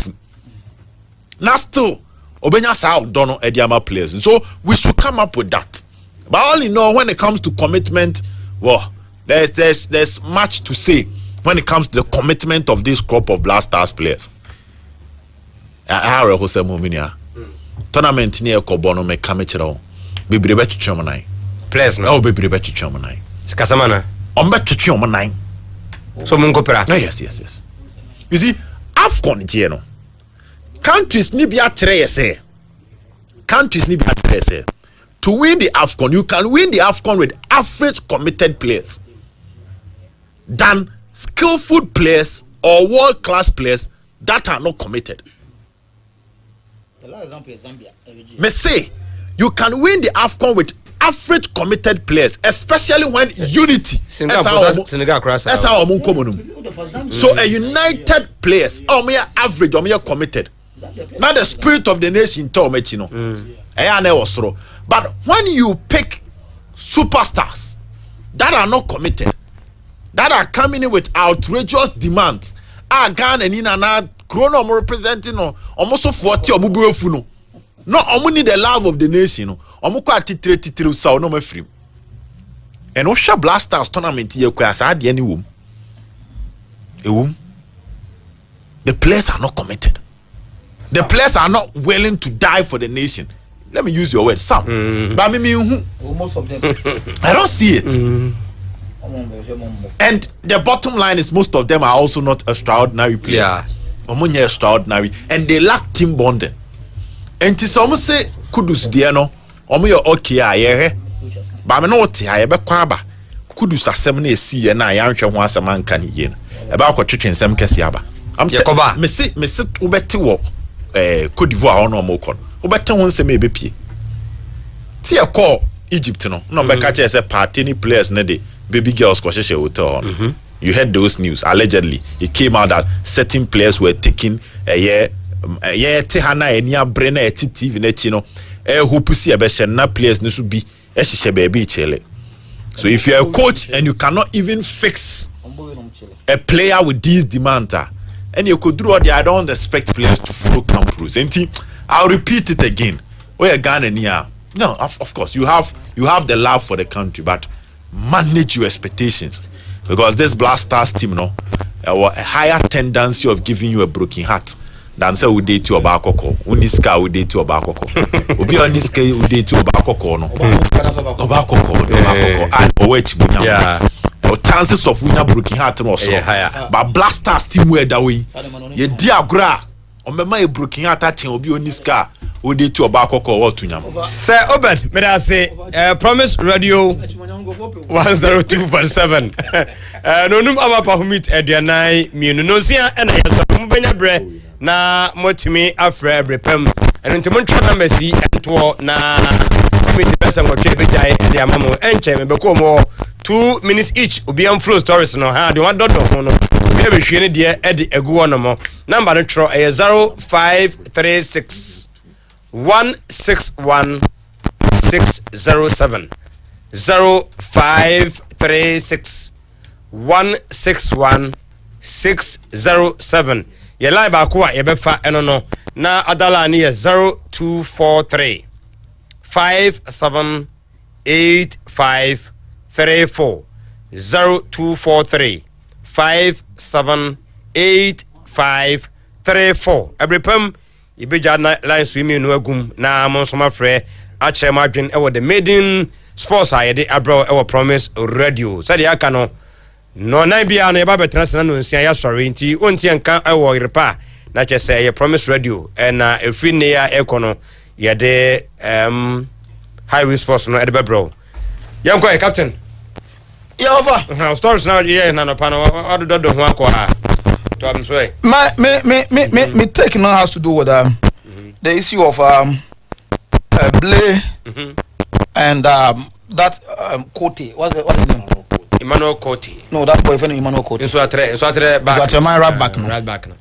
Now still, Obenya Sao Dono Ediama players. And so we should come up with that. But all in all, when it comes to commitment, well, there's much to say when it comes to the commitment of this crop of Black Stars players. Tournament near Kobono me kamechero. Bibri betu chomanai. Players no. Oh, bibri betu chomanai. Skasamana. Ombetu chomanai. So Munkopera. Yes. You see, AFCON Geno. Countries ni biya say. Countries ni biya say. To win the AFCON, you can win the AFCON with average committed players than skillful players or world-class players that are not committed. The last example is Zambia. Me say, you can win the AFCON with average committed players, especially when unity. So a united players, me average, me committed. Now the spirit of the nation, but when you pick superstars that are not committed, that are coming in with outrageous demands, Ghana and Inana, Chrono representing almost 40 or Mubuofuno. No, only the love of the nation. Omuko atitire sa no mafrim. And Osha Black Stars tournament here kwasa ade any wom. The players are not committed. The players are not willing to die for the nation. Let me use your word, some. But most of them. I don't see it. And the bottom line is most of them are also not extraordinary players. Yeah. Extraordinary. And they lack team bonding. And to some say Kudus Diano, you're okay, but I'm not here, but Quaba. Kudus assembly see and I am sure once a man can yen. About what chicken some Cassiaba. I'm Jacoba. Messi Ubeti Cote d'Ivoire or Mokon. Ubeta won't say maybe P. Tia call Egypt no be catch as a party players nede baby girls kwasheshe hotel. You heard those news. Allegedly it came out that certain players were taking tehana enia brena TV na chi no hope see be na players no so bi ehye baby chele. So if you are a coach and you cannot even fix a player with these demands and you could draw I don't expect players to follow camp rules. I'll repeat it again. Where Ghana near. No, of course you have the love for the country, but manage your expectations because this Black Stars team a higher tendency of giving you a broken heart than say we date you about Koko. Uniska we date you about Koko. Obi Uniska we date you about Koko no. About Koko and which yeah. Chances of winning broken heart also. But Black Stars team where that way. Ye diagra. Omema e broken heart achen obi Uniska we date you about Koko or tunyam. Sir Obed, may I say Promise Radio 102.7. No num aba pa humit eduanai mienu no sia e na yeso mo benya bre na motimi afra brepam eno ntimo ntwa number si ento na committee person go twe bejai e dia mamo enche me beko mo 2 minutes each obi am flow stories no ha de wadodo ho no obi abehwe ne de e de agu no mo number no tro e 0536 161 607 0536 161 607. Ye live akwa ye befa eno no na adala ni 0243 578534 0243 578534. Every pem ye beja line swimi no agum na monsoma frɛ akyerɛ madwen ɛwɔ the maiden sports ayede abro ɛwɔ Promise Radio. Sadi aka no no na bia na eba betra sena no nsia ya sorry nti onti enka ewo repa na chese ye Promise Radio na efri ne ya ekono ye de highway sports no edebe bro yanko captain Yeah, over. Stories now, yeah, no panel. How do do one qua? To am say. Me take now has to do with the issue of Blay and that Cote. What's his name? Emmanuel Cote. No, that boyfriend Emmanuel Cote. So atre back. So my right back now. Right back now.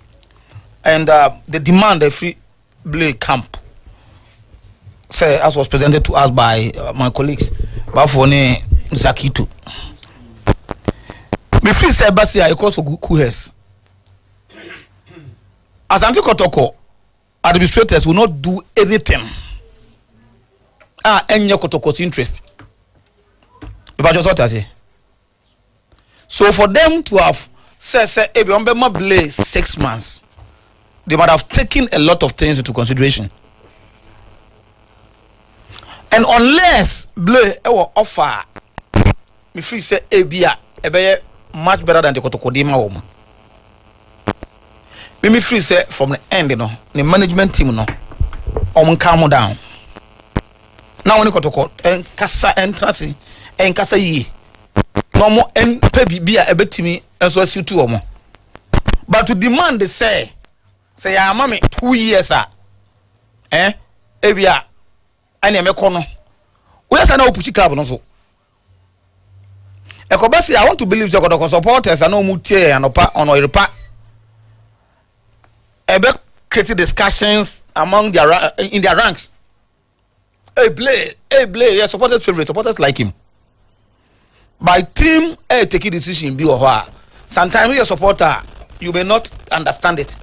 And they demand a free Blay camp. Say as was presented to us by my colleagues. Bafone Zakitu. Me free say Basia I call for Kuhes. As Anti-Kotoko, administrators will not do anything. Any Kotoko's interest. But just what I say. So for them to have said, Blay 6 months, they might have taken a lot of things into consideration. And unless Blay will offer, me free say Ebia, much better than the Kotokodima woman. Me free say from the end, you know, the management team, you know, calm down. Now when you Kotoko and Kasa entrance and Kasa ye, no more and pebi be a bit to me as well as you two or more. But to demand they say, ah, mommy, 2 years, Ebia, I name a corner. Where's an old pussy carbon also? Ekobasi, I want to believe the supporters are no mutia and on your part. Ebe creating discussions among their in their ranks. Hey Blay, yeah, supporters favorite, supporters like him. By team, take a decision, be or what. Sometimes your supporter, you may not understand it.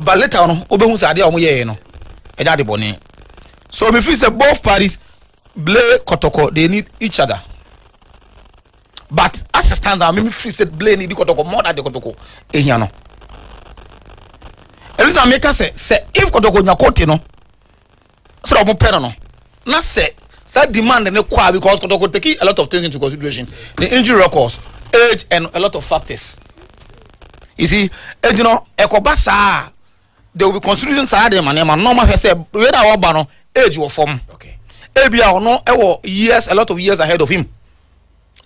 But later on, Obehu's idea on you know. So if we say both parties, Blay, Kotoko, they need each other. But as a standard, maybe free said Blay need Kotoko more than the Kotoko. Ehiano. Elisa make us say if Kotoko Nyakote no, so I'm no. Not say demand and because Kotoko take a lot of things into consideration. The injury records, age, and a lot of factors. You see, and you know, Ekobasa, they will be considering Saturday man, and normal say whether our banner age or form. Okay. Ebia or no, years, a lot of years ahead of him.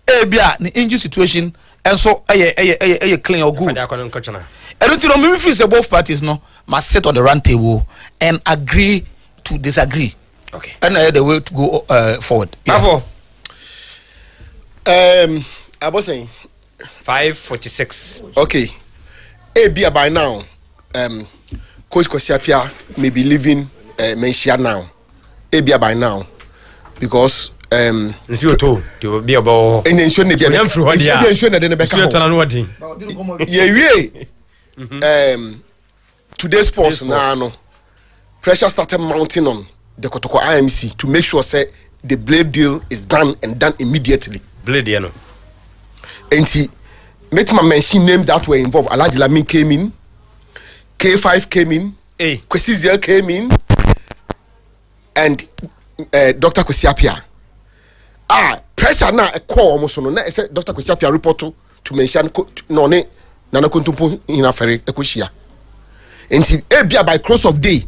Ebia the injury situation, and so a clean or good. I don't know, maybe if both parties no must sit on the round table and agree to disagree. Okay. And the way to go forward. Bravo. I was saying 5:46. okay. Ebia by now, Coach Kwesiapia may be leaving Menchia now. Ebia by now, because Nsuo to will be about and ensure the today's sports now pressure started mounting on the Kotoko IMC to make sure say the Blade deal is done and done immediately. Blade, you know. And he made my mention names that were involved. Alhaji Lamin came in, K5 came in, Kwesi Ziel came in, and Dr. Kwesiapia. Pressure now a call almost no. I said Dr. Kwesiapia report to mention no ne Nana Kuntumpu in a ferry Ekushia. And Ebia by close of day,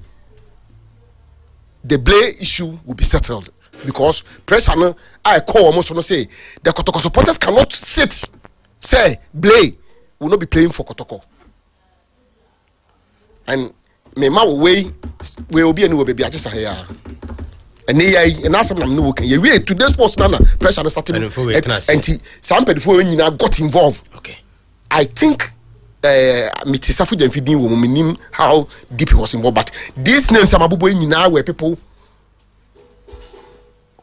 the Blay issue will be settled because pressure now I call almost no say the Kotoko supporters cannot sit say Blay will not be playing for Kotoko. And me ma we will be a new baby. I just say and answer them no can you wait today's sports now pressure starting and some people when you got involved. Okay. I think Mitisafu Jemfidi will how deep he was involved, but these names some abubo in now where people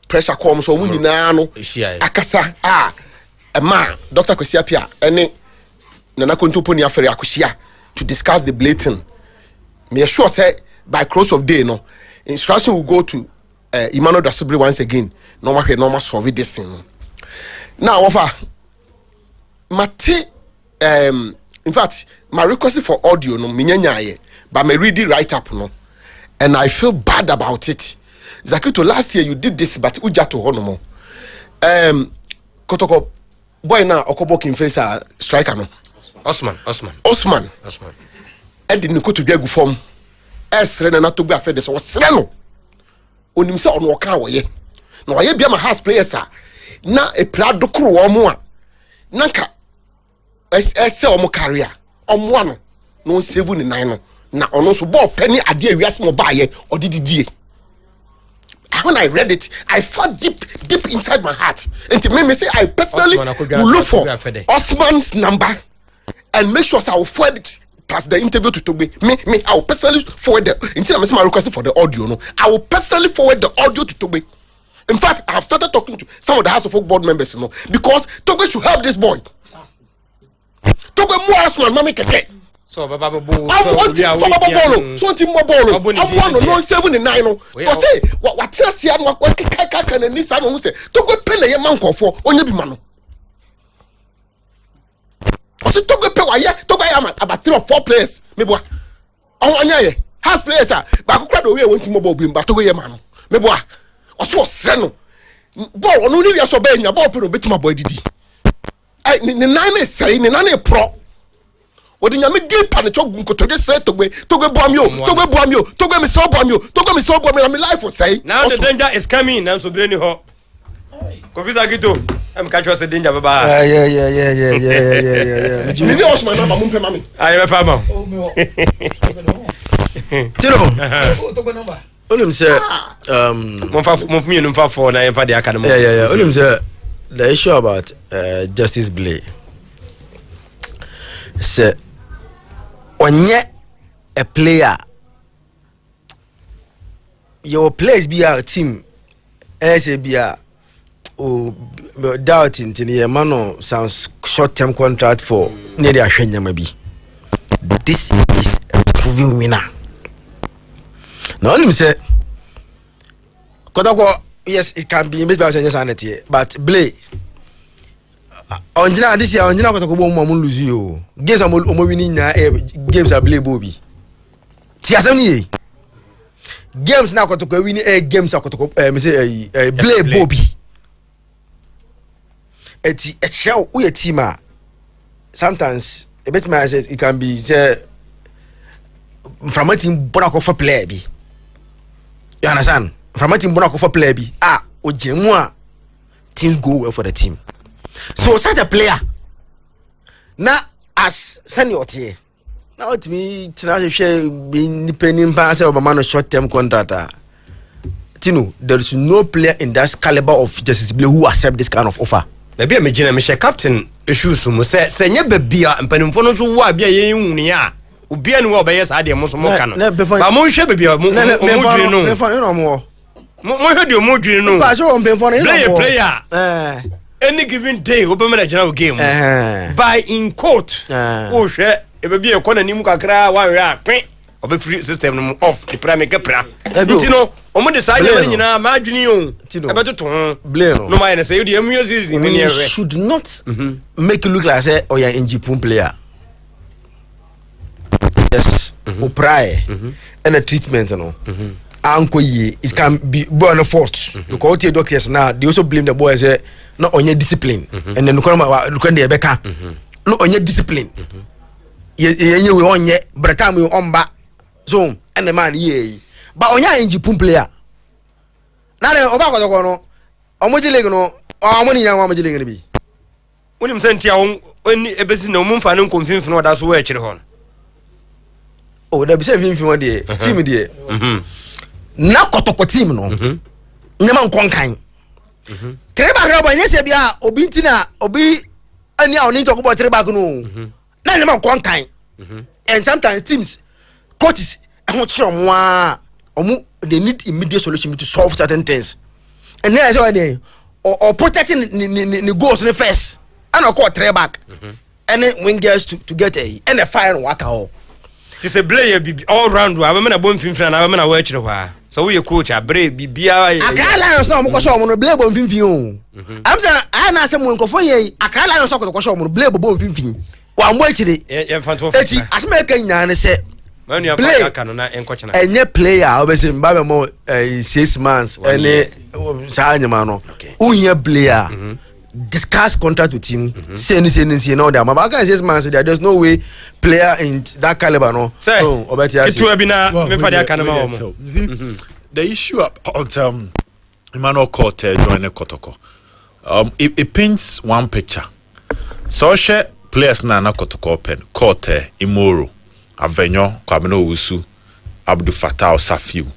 pressure comes so when no akasa a man Dr. Kwesiapia and Nana Kuntupu ni afere akushia to discuss the blatant. Me sure say by close of day no instruction will go to Emmanuel Dasibri once again. Normal solve this thing. Now, offer Mate. In fact, my request for audio no minyanyaye, but me read it right up no, and I feel bad about it. Zakito, last year you did this, but uja to honomo. Kotoko boy na okobo kinfesa striker no. Osman. Edi niko to biagu form. Esre na to gba afede so sre no. Onim se ono ka wo ye. Na wo ye bia ma house players a na e plado kro wo mo a nanka ese omo career omo ano no 79 no na ono so ball penny ade awiase mo baaye odididie. When I read it, I felt deep inside my heart. And to me say I personally will look for Osman's number and make sure I will forward it plus the interview to Toby. Me, I will personally forward the until I'm requesting for the audio. No, I will personally forward the audio to Toby. In fact, I have started talking to some of the House of Folk board members, because Toby should help this boy. Toby more Osman, Mami Keke. So baba bo so nti mo bolo amwano no 79 no to say what sia no kaka na nisa no say to go pele ye mankofo onye bi ma no o se to go pe wa ye to go ya about 3 or 4 players me boa onya ye has players ba kokra do we wonti mo bolo bi mba to go ye ma no me boa o so sre no ball no ni wi so ba nya ball pe no betima boy didi ai ni nine say ni nane pro odi nyame deep and chok nkoto je sre togbe buamio togbe mi so buamio my life will say now also, the danger is coming now so bleni ho confisa kito am catch us danger baba yeah me Osman number mumpe mami ayi be fama tino togbe number onim say move me number 4 na emfa de aka no yeah onim say the issue about Justice Blay say onye a player your players be our team SABR doubt into the man sounds short-term contract for nearly a shenya maybe. This is a proven winner. Now let me say yes, it can be made by sanity, but Blay onjina this year onjina kotoko bo mo lose you games am o winning na games are Blay Bobby ti asem ni games na kotoko winning games akotoko me say Blay Bobby eti e show we team sometimes a bit man says it can be say from a team bonako for player bi you understand from a team bonako for player bi o jemu a things go well for the team. So such a player now as senior tier now to me to share being depending pass of a man short term contract. Tino, there is no player in that caliber of Justice Blay who accept this kind of offer. Maybe me jina me share captain issues mo say nye bebia mpanimfo no so wa bia ye nhuni a obi anu obeye sa de mo so mo ka no ba mo hwe bebia mo dwiri no me fa no mo hwe de mo dwiri no ba so on penfo no player any given day we be me general game by in court wo hwe e be bia ekona nimu kakra wa hwe a pin obe free system no off the prime kepra ntino omo de sa nyama nyina ma adwini o e be toto Blay no ma say you the season ni e should not make it look like say oh yeah NG player. Yes, pray and a treatment no anko ye it can be born a fault because the doctors now they also blame the boy say no onye discipline and then look at the beka no onye discipline ye we onye bretam we omba so and the man ye but onye NG player na le oba ko no omoji leg no omoni yan omoji leg ni bi unim sentia oni ebesi na omumfa no konfinfin no da so wa akire hon oh da bi se finfin won de team de na kotoko team no nyama nkonkan treba gra bo nyese bia obi ntina obi ani a oni to ko treba no na nyama nkonkan and sometimes teams coaches ho chiro mo a omu they need immediate solution to solve certain things and then so they or protecting the goals in the first and call tray back and then wingers to get and the fire work out. Ti say Blay all round wa me na bom finfin na me na wa akire hwa so we coach abre bibia Accra Lions na mo ko show mo no Blay bom finfin o am say I na say mo nkofo ye Accra Lions ko show mo no Blay bom finfin wa mo akire e fanto eti asema ka nyane ne say manu ya fa ka no na enkochena enye player obese mba mo 6 months ene sa nyama no unya player discuss contract with him say no there but I can 6 months there's no way player in that caliber no so obeti asi kitu abi na me fa dia kana ma mo the issue about Emmanuel Court joining Kotoko it paints one picture So share players na Kotoko Open, Korte, Imoro, Avenyo, Kwabeno Usu, Abdul Fattah Safiu.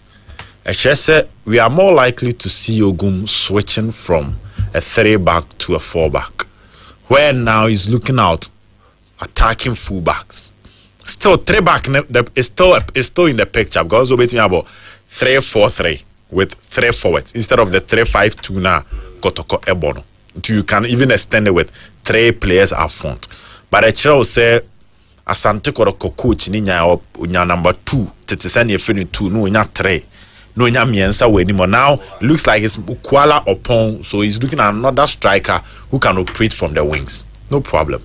We are more likely to see Ogum switching from a 3-back to a 4-back, where now he's looking out attacking fullbacks. Still 3-back is still in the picture because we're talking about 3-4-3 with 3 forwards instead of the 3-5-2 now. Kotoko Ebono. You can even extend it with 3 players up front. But I will say Asante Kotoko coach ninya number 2 tete send you 2 no nya 3 no nya miensa we anymore. Now it looks like it's Kuala Opon, so he's looking at another striker who can operate from the wings. No problem.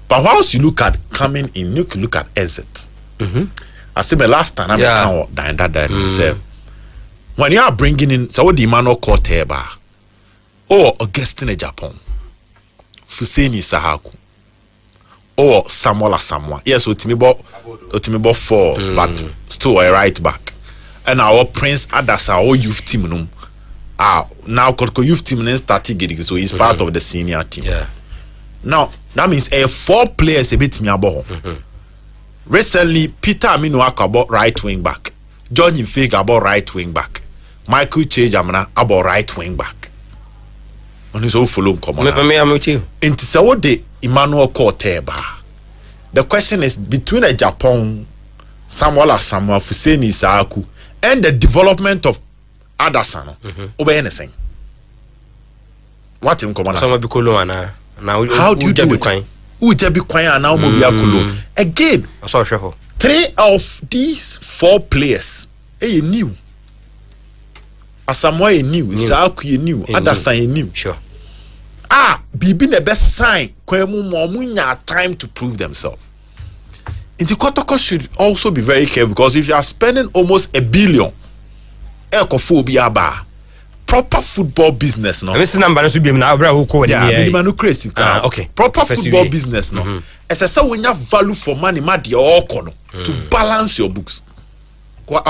But whilst you look at coming in, you can look at exit. I see my last time I'm say when you are bringing in so the Emmanuel Korteba or Augustine Japan, Fuseni Sahaku, or Samuel Asamoah. Yes, Otimibo 4, but still a right back. And our Prince Adasa, our youth team, now Kotoko youth team started getting, so he's part of the senior team. Yeah. Now that means 4 players a bit me about. Recently, Peter Aminu about right wing back, John Fake about right wing back, Michael Chejamana about right wing back. On his own follow come on. I'm with you. Into so the Emmanuel Korteba. The question is between a Japan, Samuel Fuseni Sahaku, and the development of Adasano. Obey anything. What in common? Some be Koloana. Now how do you do it? Who be quiet now? Mobia again. 3 of these 4 players, new. Asamoah new, Sahaku new, Adasan new. Sure. Bibi the best sign. Kwemu time to prove themselves. Inti Kotoko should also be very careful because if you are spending almost $1 billion, proper football business, no. This number should be now. Crazy. Okay. Proper football business, no. As I say, when you have value for money, to balance your books. What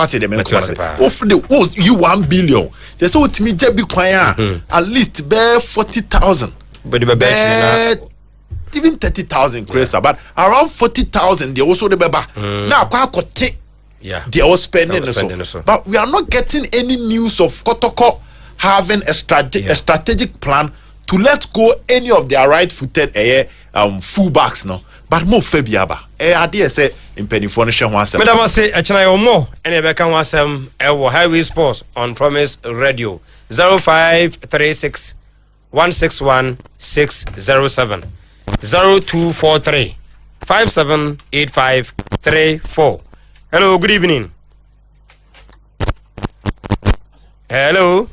you 1 billion. They say to me, at least bear 40,000. But even 30,000 crazy, but around 40,000 they also the beba. Now they all spending so. But we are not getting any news of Kotoko having a strategic plan to let go any of their right-footed fullbacks, no. But more Fabiaba. I dare say in Pennyphone once. Madam, I say, I more, and I can want some Highway Sports on Promise Radio 0536 161 607 0243 578534. Hello, good evening. Hello.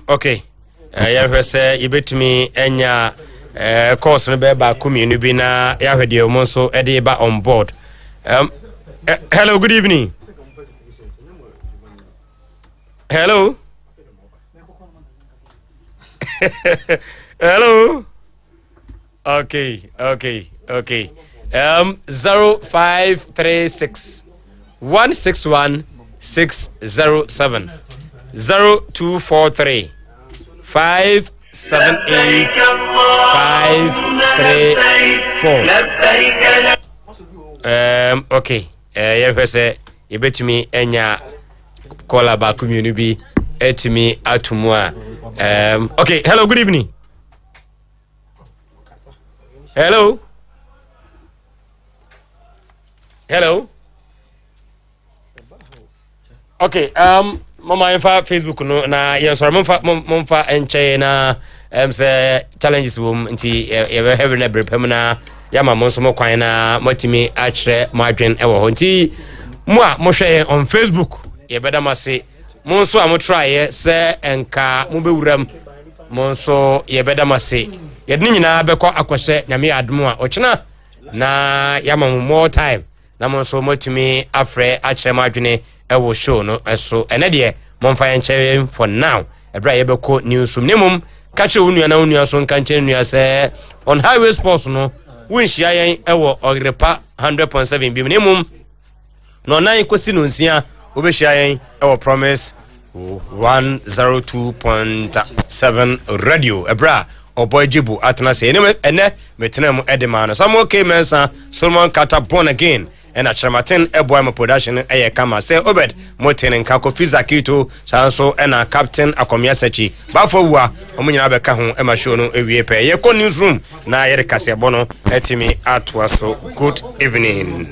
Okay. I say you bet me enya course no be ba community bi na ya hwede o so e dey ba on board. Hello, good evening. Hello. Hello. Okay. 0536 161 607 0243 578 534. Okay. You say you bet me enya call about community etimi atumwa. Okay. Hello. Good evening. Hello. Okay. Mama infa Facebook no na yes sorry momfa enche na say challenges wom nti e have na brepem na yama monso mo kwan na motimi achre madwen e wo ho nti mo a mo hwe on Facebook ye beda mase monso a mo try say enka mo bewuram monso ye beda mase ye de nyina bekọ akwhye nyame admo a ochena na yama more time na monso motimi afre achre madwen ewo show no eso ene de monfa yenche for now ebra yebeko news minimum kache unua na unua so nkanche nua se on Highway Sports no winhia yen ewo ogrepa 100.7 bi minimum no nan kosi no nsia obehia yen ewo Promise 102.7 radio ebra oboy jibu atena se ene metena mu edema no Samuel K Mensa Solomon Kata born again and Achamatin Eboy production eye kama say Obed Moten and Kako Fizakito Sanso and a Captain Akomia Sechi Bafo wa omunyina beka ho e ma show no ewie pe ye ko newsroom na ye kase bono etimi atwa so good evening.